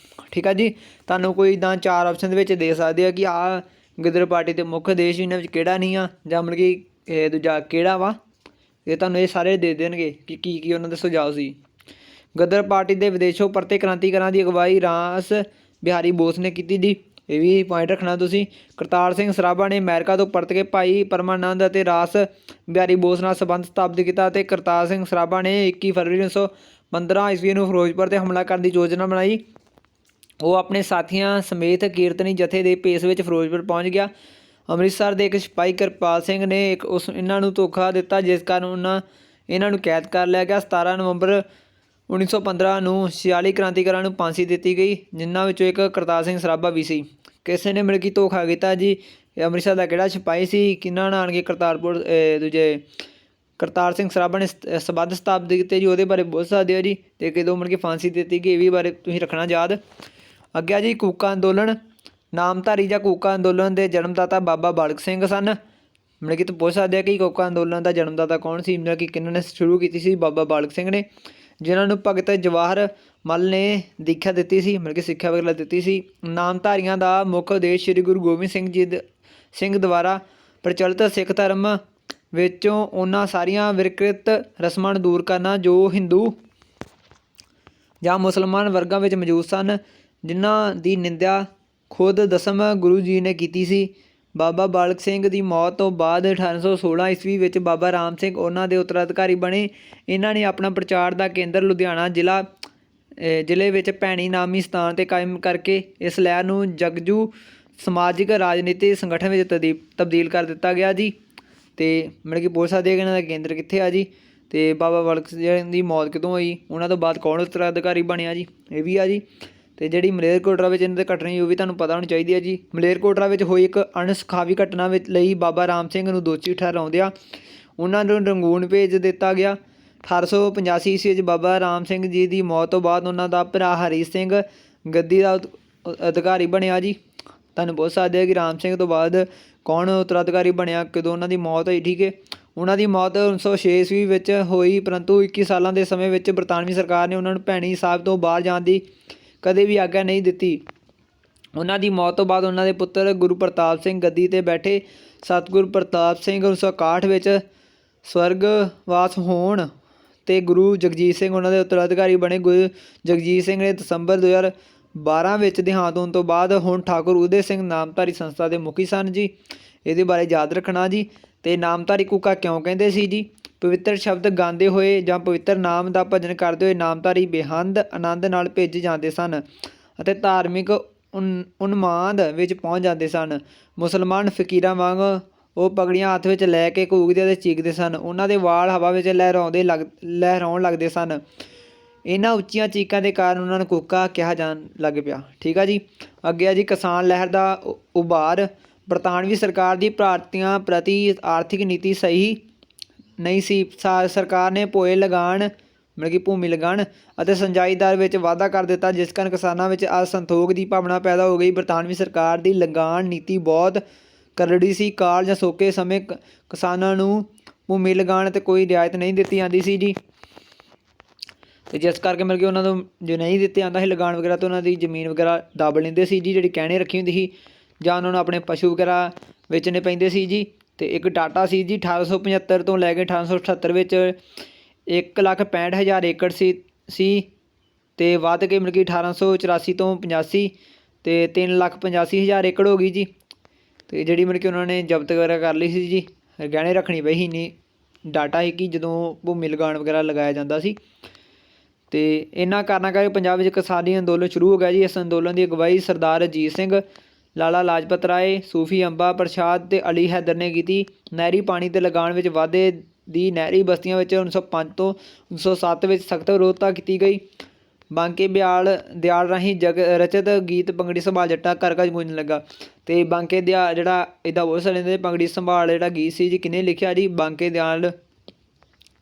ਠੀਕ ਆ ਜੀ। ਤੁਹਾਨੂੰ ਕੋਈ ਇੱਦਾਂ 4 ਆਪਸ਼ਨ ਦੇ ਵਿੱਚ ਦੇ ਸਕਦੇ ਆ ਕਿ ਆਹ ਗਦਰ ਪਾਰਟੀ ਦੇ ਮੁੱਖ ਉਦੇਸ਼ ਇਹਨਾਂ ਵਿੱਚ ਕਿਹੜਾ ਨਹੀਂ ਆ, ਜਾਂ ਮਤਲਬ ਕਿ ਦੂਜਾ ਕਿਹੜਾ ਵਾ। ਇਹ ਤੁਹਾਨੂੰ ਇਹ ਸਾਰੇ ਦੇ ਦੇਣਗੇ ਕਿ ਕੀ ਉਹਨਾਂ ਦਾ ਸੁਝਾਅ ਸੀ। ਗਦਰ ਪਾਰਟੀ ਦੇ ਵਿਦੇਸ਼ੋਂ ਪਰਤੇ ਕ੍ਰਾਂਤੀਕਾਰਾਂ ਦੀ ਅਗਵਾਈ ਰਾਸ ਬਿਹਾਰੀ ਬੋਸ ਨੇ ਕੀਤੀ ਜੀ। ਇਹ ਵੀ ਪੁਆਇੰਟ ਰੱਖਣਾ ਤੁਸੀਂ। ਕਰਤਾਰ ਸਿੰਘ ਸਰਾਭਾ ਨੇ ਅਮਰੀਕਾ ਤੋਂ ਪਰਤ ਕੇ ਭਾਈ ਪਰਮਾਨੰਦ ਅਤੇ ਰਾਸ ਬਿਹਾਰੀ ਬੋਸ ਨਾਲ ਸੰਬੰਧ ਸਥਾਪਿਤ ਕੀਤਾ ਅਤੇ ਕਰਤਾਰ ਸਿੰਘ ਸਰਾਭਾ ਨੇ 21 ਫਰਵਰੀ 15 ਈਸਵੀ ਨੂੰ ਫਿਰੋਜ਼ਪੁਰ 'ਤੇ ਹਮਲਾ ਕਰਨ ਦੀ ਯੋਜਨਾ ਬਣਾਈ। ਉਹ ਆਪਣੇ ਸਾਥੀਆਂ ਸਮੇਤ ਕੀਰਤਨੀ ਜਥੇ ਦੇ ਭੇਸ ਵਿੱਚ ਫਿਰੋਜ਼ਪੁਰ ਪਹੁੰਚ ਗਿਆ। ਅੰਮ੍ਰਿਤਸਰ ਦੇ ਇੱਕ ਸਿਪਾਹੀ ਕਿਰਪਾਲ ਸਿੰਘ ਨੇ ਇਹਨਾਂ ਨੂੰ ਧੋਖਾ ਦਿੱਤਾ, ਜਿਸ ਕਾਰਨ ਇਹਨਾਂ ਨੂੰ ਕੈਦ ਕਰ ਲਿਆ ਗਿਆ। 17 ਨਵੰਬਰ 1915 ਨੂੰ 46 ਕ੍ਰਾਂਤੀਕਾਰੀਆਂ ਨੂੰ ਫਾਂਸੀ ਦਿੱਤੀ ਗਈ, ਜਿਨ੍ਹਾਂ ਵਿੱਚੋਂ ਇੱਕ ਕਰਤਾਰ ਸਿੰਘ ਸਰਾਭਾ ਵੀ ਸੀ। ਕਿਸੇ ਨੇ ਮਿਲ ਕੇ ਧੋਖਾ ਕੀਤਾ ਜੀ। ਇਹ ਅੰਮ੍ਰਿਤਸਰ ਦਾ ਕਿਹੜਾ ਸਿਪਾਹੀ ਸੀ, ਕਿਹਨਾਂ ਨਾਲ ਆਣ ਕੇ ਕਰਤਾਰ ਸਿੰਘ ਸਰਾਭਾ ਨੇ ਸੰਬੰਧ ਸਥਾਪਿਤ ਕੀਤੇ ਜੀ, ਉਹਦੇ ਬਾਰੇ ਪੁੱਛ ਸਕਦੇ ਹੋ ਜੀ। ਅਤੇ ਕਦੋਂ ਮਿਲ ਕੇ ਫਾਂਸੀ ਦਿੱਤੀ ਗਈ, ਇਹ ਵੀ ਬਾਰੇ ਤੁਸੀਂ ਰੱਖਣਾ ਯਾਦ। ਅੱਗੇ ਜੀ ਕੂਕਾ ਅੰਦੋਲਨ। ਨਾਮਧਾਰੀ ਜਾਂ ਕੂਕਾ ਅੰਦੋਲਨ ਦੇ ਜਨਮਦਾਤਾ ਬਾਬਾ ਬਾਲਕ ਸਿੰਘ ਸਨ। ਮਤਲਬ ਕਿ ਤੂੰ ਪੁੱਛ ਸਕਦੇ ਆ ਕਿ ਕੂਕਾ ਅੰਦੋਲਨ ਦਾ ਜਨਮਦਾਤਾ ਕੌਣ ਸੀ, ਮਤਲਬ ਕਿ ਕਿਹਨਾਂ ਨੇ ਸ਼ੁਰੂ ਕੀਤੀ ਸੀ, ਬਾਬਾ ਬਾਲਕ ਸਿੰਘ ਨੇ, ਜਿਨ੍ਹਾਂ ਨੂੰ ਭਗਤ ਜਵਾਹਰ ਮੱਲ ਨੇ ਦੀਖਿਆ ਦਿੱਤੀ ਸੀ, ਮਤਲਬ ਕਿ ਸਿੱਖਿਆ ਵਗੈਰਾ ਦਿੱਤੀ ਸੀ। ਨਾਮਧਾਰੀਆਂ ਦਾ ਮੁੱਖ ਉਦੇਸ਼ ਸ਼੍ਰੀ ਗੁਰੂ ਗੋਬਿੰਦ ਸਿੰਘ ਦੁਆਰਾ ਪ੍ਰਚਲਿਤ ਸਿੱਖ ਧਰਮ ਵਿੱਚੋਂ ਉਹਨਾਂ ਸਾਰੀਆਂ ਵਿਕ੍ਰਿਤ ਰਸਮਾਂ ਨੂੰ ਦੂਰ ਕਰਨਾ ਜੋ ਹਿੰਦੂ ਜਾਂ ਮੁਸਲਮਾਨ ਵਰਗਾਂ ਵਿੱਚ ਮੌਜੂਦ ਸਨ, ਜਿਨ੍ਹਾਂ ਦੀ ਨਿੰਦਿਆ ਖੁਦ ਦਸਮ ਗੁਰੂ ਜੀ ਨੇ ਕੀਤੀ ਸੀ। ਬਾਬਾ ਬਾਲਕ ਸਿੰਘ ਦੀ ਮੌਤ ਤੋਂ ਬਾਅਦ 1816 ਈਸਵੀ ਵਿੱਚ ਬਾਬਾ ਰਾਮ ਸਿੰਘ ਉਹਨਾਂ ਦੇ ਉੱਤਰਾਧਿਕਾਰੀ ਬਣੇ। ਇਹਨਾਂ ਨੇ ਆਪਣਾ ਪ੍ਰਚਾਰ ਦਾ ਕੇਂਦਰ ਲੁਧਿਆਣਾ ਜ਼ਿਲ੍ਹੇ ਵਿੱਚ ਭੈਣੀ ਨਾਮੀ ਸਥਾਨ 'ਤੇ ਕਾਇਮ ਕਰਕੇ ਇਸ ਲਹਿਰ ਨੂੰ ਜਗਜੂ ਸਮਾਜਿਕ ਰਾਜਨੀਤਿਕ ਸੰਗਠਨ ਵਿੱਚ ਤਬਦੀਲ ਕਰ ਦਿੱਤਾ ਗਿਆ ਜੀ। ਅਤੇ ਮਤਲਬ ਕਿ ਪੁੱਛ ਸਕਦੇ ਕਿ ਇਹਨਾਂ ਦਾ ਕੇਂਦਰ ਕਿੱਥੇ ਆ ਜੀ। ਅਤੇ ਬਾਬਾ ਬਾਲਕ ਸਿੰਘ ਦੀ ਮੌਤ ਕਦੋਂ ਹੋਈ, ਉਹਨਾਂ ਤੋਂ ਬਾਅਦ ਕੌਣ ਉੱਤਰਾਧਿਕਾਰੀ ਬਣਿਆ ਜੀ, ਇਹ ਵੀ ਆ ਜੀ। ਅਤੇ ਜਿਹੜੀ ਮਲੇਰਕੋਟਲਾ ਵਿੱਚ ਇਹਨਾਂ ਦੀ ਘਟਨਾ ਉਹ ਵੀ ਤੁਹਾਨੂੰ ਪਤਾ ਹੋਣੀ ਚਾਹੀਦੀ ਹੈ ਜੀ। ਮਲੇਰਕੋਟਲਾ ਵਿੱਚ ਹੋਈ ਇੱਕ ਅਣਸੁਖਾਵੀ ਘਟਨਾ ਵਿੱਚ ਲਈ ਬਾਬਾ ਰਾਮ ਸਿੰਘ ਨੂੰ ਦੋਸ਼ੀ ਠਹਿਰਾਉਂਦਿਆਂ ਉਹਨਾਂ ਨੂੰ ਰੰਗੂਨ ਭੇਜ ਦਿੱਤਾ ਗਿਆ। 1885 ਈਸਵੀ ਵਿੱਚ ਬਾਬਾ ਰਾਮ ਸਿੰਘ ਜੀ ਦੀ ਮੌਤ ਤੋਂ ਬਾਅਦ ਉਹਨਾਂ ਦਾ ਭਰਾ ਹਰੀ ਸਿੰਘ ਗੱਦੀ ਦਾ ਅਧਿਕਾਰੀ ਬਣਿਆ ਜੀ। ਤੁਹਾਨੂੰ ਪੁੱਛ ਸਕਦੇ ਆ ਕਿ ਰਾਮ ਸਿੰਘ ਤੋਂ ਬਾਅਦ ਕੌਣ ਉੱਤਰਾਧਿਕਾਰੀ ਬਣਿਆ, ਕਦੋਂ ਉਹਨਾਂ ਦੀ ਮੌਤ ਹੋਈ, ਠੀਕ ਹੈ। ਉਹਨਾਂ ਦੀ ਮੌਤ 1906 ਈਸਵੀ ਵਿੱਚ ਹੋਈ, ਪਰੰਤੂ 21 ਸਾਲਾਂ ਦੇ ਸਮੇਂ ਵਿੱਚ ਬਰਤਾਨਵੀ ਸਰਕਾਰ ਨੇ ਉਹਨਾਂ ਨੂੰ ਭੈਣੀ ਸਾਹਿਬ ਤੋਂ ਬਾਹਰ ਜਾਣ ਦੀ ਕਦੇ ਵੀ ਆਗਿਆ ਨਹੀਂ ਦਿੱਤੀ। ਉਹਨਾਂ ਦੀ ਮੌਤ ਤੋਂ ਬਾਅਦ ਉਹਨਾਂ ਦੇ ਪੁੱਤਰ ਗੁਰੂ ਪ੍ਰਤਾਪ ਸਿੰਘ ਗੱਦੀ 'ਤੇ ਬੈਠੇ। ਸਤਿਗੁਰੂ ਪ੍ਰਤਾਪ ਸਿੰਘ 1961 ਵਿੱਚ ਸਵਰਗਵਾਸ ਹੋਣ 'ਤੇ ਗੁਰੂ ਜਗਜੀਤ ਸਿੰਘ ਉਹਨਾਂ ਦੇ ਉੱਤਰਾਧਿਕਾਰੀ ਬਣੇ। ਗੁਰੂ ਜਗਜੀਤ ਸਿੰਘ ਨੇ ਦਸੰਬਰ 2012 ਵਿੱਚ ਦੇਹਾਂਤ ਹੋਣ ਤੋਂ ਬਾਅਦ ਹੁਣ ਠਾਕੁਰ ਉਦੈ ਸਿੰਘ ਨਾਮਧਾਰੀ ਸੰਸਥਾ ਦੇ ਮੁਖੀ ਸਨ ਜੀ। ਇਹਦੇ ਬਾਰੇ ਯਾਦ ਰੱਖਣਾ ਜੀ। ਅਤੇ ਨਾਮਧਾਰੀ ਕੂਕਾ ਕਿਉਂ ਕਹਿੰਦੇ ਸੀ ਜੀ? ਪਵਿੱਤਰ ਸ਼ਬਦ ਗਾਉਂਦੇ ਹੋਏ ਜਾਂ ਪਵਿੱਤਰ ਨਾਮ ਦਾ ਭਜਨ ਕਰਦੇ ਹੋਏ ਨਾਮਧਾਰੀ ਬੇਹੱਦ ਆਨੰਦ ਨਾਲ ਭਿੱਜ ਜਾਂਦੇ ਸਨ ਅਤੇ ਧਾਰਮਿਕ ਉਨਮਾਦ ਵਿੱਚ ਪਹੁੰਚ ਜਾਂਦੇ ਸਨ। ਮੁਸਲਮਾਨ ਫਕੀਰਾਂ ਵਾਂਗ ਉਹ ਪਗੜੀਆਂ ਹੱਥ ਵਿੱਚ ਲੈ ਕੇ ਘੂਕਦੇ ਅਤੇ ਚੀਕਦੇ ਸਨ। ਉਹਨਾਂ ਦੇ ਵਾਲ ਹਵਾ ਵਿੱਚ ਲਹਿਰਾਉਣ ਲੱਗਦੇ ਸਨ। ਇਹਨਾਂ ਉੱਚੀਆਂ ਚੀਕਾਂ ਦੇ ਕਾਰਨ ਉਹਨਾਂ ਨੂੰ ਕੂਕਾ ਕਿਹਾ ਜਾਣ ਲੱਗ ਪਿਆ, ਠੀਕ ਆ ਜੀ। ਅੱਗੇ ਆ ਜੀ ਕਿਸਾਨ ਲਹਿਰ ਦਾ ਉਭਾਰ। ਬਰਤਾਨਵੀ ਸਰਕਾਰ ਦੀ ਭਾਰਤੀਆਂ ਪ੍ਰਤੀ ਆਰਥਿਕ ਨੀਤੀ ਸਹੀ ਨਹੀਂ ਸੀ। ਸਰਕਾਰ ਨੇ ਭੋਏ ਲਗਾਨ ਮਤਲਬ ਕਿ ਭੂਮੀ ਲਗਾਨ ਅਤੇ ਸਿੰਜਾਈ ਦਰ ਵਿੱਚ ਵਾਧਾ ਕਰ ਦਿੱਤਾ, ਜਿਸ ਕਾਰਨ ਕਿਸਾਨਾਂ ਵਿੱਚ ਅਸੰਤੋਖ ਦੀ ਭਾਵਨਾ ਪੈਦਾ ਹੋ ਗਈ। ਬਰਤਾਨਵੀ ਸਰਕਾਰ ਦੀ ਲਗਾਨ ਨੀਤੀ ਬਹੁਤ ਕਰੜੀ ਸੀ। ਕਾਲ ਜਾਂ ਸੋਕੇ ਸਮੇਂ ਕਿਸਾਨਾਂ ਨੂੰ ਭੂਮੀ ਲਗਾਨ 'ਤੇ ਕੋਈ ਰਿਆਇਤ ਨਹੀਂ ਦਿੱਤੀ ਜਾਂਦੀ ਸੀ ਜੀ। ਅਤੇ ਜਿਸ ਕਰਕੇ ਮਤਲਬ ਕਿ ਉਹਨਾਂ ਨੂੰ ਜੋ ਨਹੀਂ ਦਿੱਤੇ ਜਾਂਦਾ ਸੀ ਲਗਾਨ ਵਗੈਰਾ, ਤਾਂ ਉਹਨਾਂ ਦੀ ਜ਼ਮੀਨ ਵਗੈਰਾ ਦੱਬ ਲੈਂਦੇ ਸੀ ਜੀ, ਜਿਹੜੀ ਗਹਿਣੇ ਰੱਖੀ ਹੁੰਦੀ ਸੀ, ਜਾਂ ਉਹਨਾਂ ਨੂੰ ਆਪਣੇ ਪਸ਼ੂ ਵਗੈਰਾ ਵੇਚਣੇ ਪੈਂਦੇ ਸੀ ਜੀ। ਅਤੇ ਇੱਕ ਡਾਟਾ ਸੀ ਜੀ 1875 ਤੋਂ ਲੈ ਕੇ 1878 ਵਿੱਚ 1,65,000 ਏਕੜ ਸੀ ਅਤੇ ਵੱਧ ਕੇ ਮਤਲਬ ਕਿ 1884 ਤੋਂ 85 ਅਤੇ 3,85,000 ਏਕੜ ਹੋ ਗਈ ਜੀ। ਅਤੇ ਜਿਹੜੀ ਮਤਲਬ ਕਿ ਉਹਨਾਂ ਨੇ ਜ਼ਬਤ ਵਗੈਰਾ ਕਰ ਲਈ ਸੀ ਜੀ, ਗਹਿਣੇ ਰੱਖਣੀ ਪਈ ਸੀ। ਇੰਨੀ ਡਾਟਾ ਸੀ ਕਿ ਜਦੋਂ ਭੂਮੀ ਲਗਾਨ ਵਗੈਰਾ ਲਗਾਇਆ ਜਾਂਦਾ ਸੀ। ਅਤੇ ਇਹਨਾਂ ਕਾਰਨਾਂ ਕਰਕੇ ਪੰਜਾਬ ਵਿੱਚ ਕਿਸਾਨੀ ਅੰਦੋਲਨ ਸ਼ੁਰੂ ਹੋ ਗਿਆ ਜੀ। ਇਸ ਅੰਦੋਲਨ ਦੀ ਅਗਵਾਈ ਸਰਦਾਰ ਅਜੀਤ ਸਿੰਘ, ਲਾਲਾ ਲਾਜਪਤ ਰਾਏ, ਸੂਫੀ ਅੰਬਾ ਪ੍ਰਸਾਦ ਅਤੇ ਅਲੀ ਹੈਦਰ ਨੇ ਕੀਤੀ। ਨਹਿਰੀ ਪਾਣੀ ਦੇ ਲਗਾਨ ਵਿੱਚ ਵਾਧੇ ਦੀ ਨਹਿਰੀ ਬਸਤੀਆਂ ਵਿੱਚ 1905 ਤੋਂ 1907 ਵਿੱਚ ਸਖਤ ਵਿਰੋਧਤਾ ਕੀਤੀ ਗਈ। ਬਾਂਕੇ ਦਿਆਲ ਰਾਹੀਂ ਰਚਿਤ ਗੀਤ ਪੰਗੜੀ ਸੰਭਾਲ ਜੱਟਾ ਘਰ ਘਰ ਗੂੰਜਣ ਲੱਗਾ। ਅਤੇ ਬਾਂਕੇ ਦਿਆਲ ਜਿਹੜਾ ਇੱਦਾਂ ਬਹੁਤ ਸਾਰੇ ਨੇ ਪੰਗੜੀ ਸੰਭਾਲ ਜਿਹੜਾ ਗੀਤ ਸੀ ਜੀ, ਕਿਹਨੇ ਲਿਖਿਆ ਜੀ? ਬਾਂਕੇ ਦਿਆਲ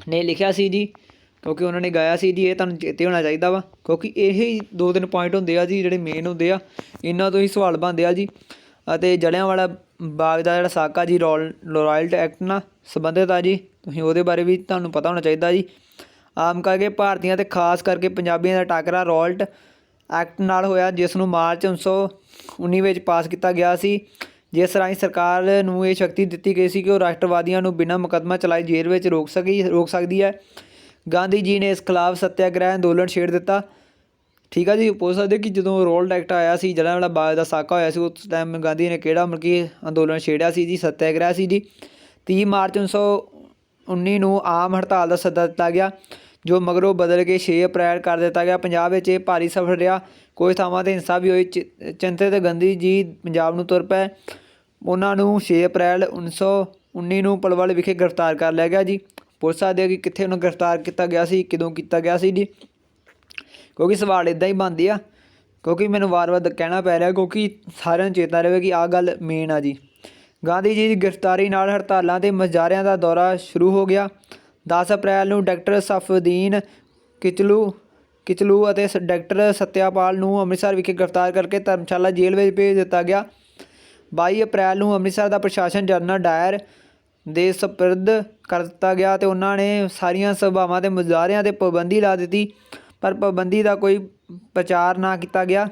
ਨੇ ਲਿਖਿਆ ਸੀ ਜੀ, ਕਿਉਂਕਿ ਉਹਨਾਂ ਨੇ ਗਾਇਆ ਸੀ ਜੀ। ਇਹ ਤੁਹਾਨੂੰ ਚੇਤੇ ਹੋਣਾ ਚਾਹੀਦਾ ਵਾ, ਕਿਉਂਕਿ ਇਹ 2-3 ਪੁਆਇੰਟ ਹੁੰਦੇ ਆ ਜੀ ਜਿਹੜੇ ਮੇਨ ਹੁੰਦੇ ਆ, ਇਹਨਾਂ ਤੋਂ ਹੀ ਸਵਾਲ ਬਣਦੇ ਆ ਜੀ। ਅਤੇ ਜਲਿਆਂਵਾਲਾ ਬਾਗ ਦਾ ਜਿਹੜਾ ਸਾਕਾ ਜੀ ਰੋਇਲਟ ਐਕਟ ਨਾਲ ਸੰਬੰਧਿਤ ਆ ਜੀ, ਤੁਸੀਂ ਉਹਦੇ ਬਾਰੇ ਵੀ ਤੁਹਾਨੂੰ ਪਤਾ ਹੋਣਾ ਚਾਹੀਦਾ ਜੀ। ਆਮ ਕਰਕੇ ਭਾਰਤੀਆਂ ਅਤੇ ਖਾਸ ਕਰਕੇ ਪੰਜਾਬੀਆਂ ਦਾ ਟਾਕਰਾ ਰੋਇਲਟ ਐਕਟ ਨਾਲ ਹੋਇਆ, ਜਿਸ ਨੂੰ ਮਾਰਚ 1919 ਵਿੱਚ ਪਾਸ ਕੀਤਾ ਗਿਆ ਸੀ, ਜਿਸ ਰਾਹੀਂ ਸਰਕਾਰ ਨੂੰ ਇਹ ਸ਼ਕਤੀ ਦਿੱਤੀ ਗਈ ਸੀ ਕਿ ਉਹ ਰਾਸ਼ਟਰਵਾਦੀਆਂ ਨੂੰ ਬਿਨਾਂ ਮੁਕੱਦਮਾ ਚਲਾਏ ਜੇਲ੍ਹ ਵਿੱਚ ਰੋਕ ਸਕਦੀ ਹੈ। ਗਾਂਧੀ ਜੀ ਨੇ ਇਸ ਖਿਲਾਫ ਸੱਤਿਆਗ੍ਰਹਿ ਅੰਦੋਲਨ ਛੇੜ ਦਿੱਤਾ, ਠੀਕ ਆ ਜੀ। ਪੁੱਛ ਸਕਦੇ ਕਿ ਜਦੋਂ ਰੋਇਲਟ ਐਕਟ ਆਇਆ ਸੀ, ਜਲਿਆਂਵਾਲਾ ਬਾਗ ਦਾ ਸਾਕਾ ਹੋਇਆ ਸੀ, ਉਸ ਟਾਈਮ ਗਾਂਧੀ ਨੇ ਕਿਹੜਾ ਮਤਲਬ ਕਿ ਅੰਦੋਲਨ ਛੇੜਿਆ ਸੀ ਜੀ? ਸੱਤਿਆਗ੍ਰਹਿ ਸੀ ਜੀ। 30 ਮਾਰਚ 1919 ਨੂੰ ਆਮ ਹੜਤਾਲ ਦਾ ਸੱਦਾ ਦਿੱਤਾ ਗਿਆ। ਜੋ ਮਗਰੋਂ ਬਦਲ ਕੇ 6 ਅਪ੍ਰੈਲ ਕਰ ਦਿੱਤਾ ਗਿਆ। ਪੰਜਾਬ ਵਿੱਚ ਇਹ ਭਾਰੀ ਸਫਲ ਰਿਹਾ। ਕੁਝ ਥਾਵਾਂ 'ਤੇ ਹਿੰਸਾ ਵੀ ਹੋਈ। ਚਿੰਤਿਤ ਗਾਂਧੀ ਜੀ ਪੰਜਾਬ ਨੂੰ ਤੁਰ ਪਏ। ਉਹਨਾਂ ਨੂੰ 6 ਅਪ੍ਰੈਲ 1919 ਨੂੰ ਪਲਵਲ ਵਿਖੇ ਗ੍ਰਿਫਤਾਰ ਕਰ ਲਿਆ ਗਿਆ ਜੀ। ਪੁੱਛ ਸਕਦੇ ਹੋ ਕਿ ਕਿੱਥੇ ਉਹਨੂੰ ਗ੍ਰਿਫਤਾਰ ਕੀਤਾ ਗਿਆ ਸੀ, ਕਦੋਂ ਕੀਤਾ ਗਿਆ ਸੀ ਜੀ, ਕਿਉਂਕਿ ਸਵਾਲ ਇੱਦਾਂ ਹੀ ਬਣਦੇ ਆ, ਕਿਉਂਕਿ ਮੈਨੂੰ ਵਾਰ-ਵਾਰ ਕਹਿਣਾ ਪੈ ਰਿਹਾ ਕਿਉਂਕਿ ਸਾਰਿਆਂ ਨੂੰ ਚੇਤਾ ਰਹੇ ਕਿ ਆਹ ਗੱਲ ਮੇਨ ਆ ਜੀ। ਗਾਂਧੀ ਜੀ ਦੀ ਗ੍ਰਿਫਤਾਰੀ ਨਾਲ ਹੜਤਾਲਾਂ ਅਤੇ ਮੁਜ਼ਾਹਰਿਆਂ ਦਾ ਦੌਰਾ ਸ਼ੁਰੂ ਹੋ ਗਿਆ। 10 ਅਪ੍ਰੈਲ ਨੂੰ ਡਾਕਟਰ ਸਫਦੀਨ ਕਿਚਲੂ ਅਤੇ ਡਾਕਟਰ ਸਤਿਆਪਾਲ ਨੂੰ ਅੰਮ੍ਰਿਤਸਰ ਵਿਖੇ ਗ੍ਰਿਫਤਾਰ ਕਰਕੇ ਧਰਮਸ਼ਾਲਾ ਜੇਲ੍ਹ ਵਿੱਚ ਭੇਜ ਦਿੱਤਾ ਗਿਆ। 22 ਅਪ੍ਰੈਲ ਨੂੰ ਅੰਮ੍ਰਿਤਸਰ ਦਾ ਪ੍ਰਸ਼ਾਸਨ ਜਨਰਲ ਡਾਇਰ ਦੇ ਸਪੁਰਦ ਕਰ ਦਿੱਤਾ ਗਿਆ ਅਤੇ ਉਹਨਾਂ ਨੇ ਸਾਰੀਆਂ ਸਭਾਵਾਂ ਅਤੇ ਮੁਜ਼ਾਹਰਿਆਂ 'ਤੇ ਪਾਬੰਦੀ ਲਾ ਦਿੱਤੀ, ਪਰ ਪਾਬੰਦੀ ਦਾ ਕੋਈ ਪ੍ਰਚਾਰ ਨਾ ਕੀਤਾ ਗਿਆ।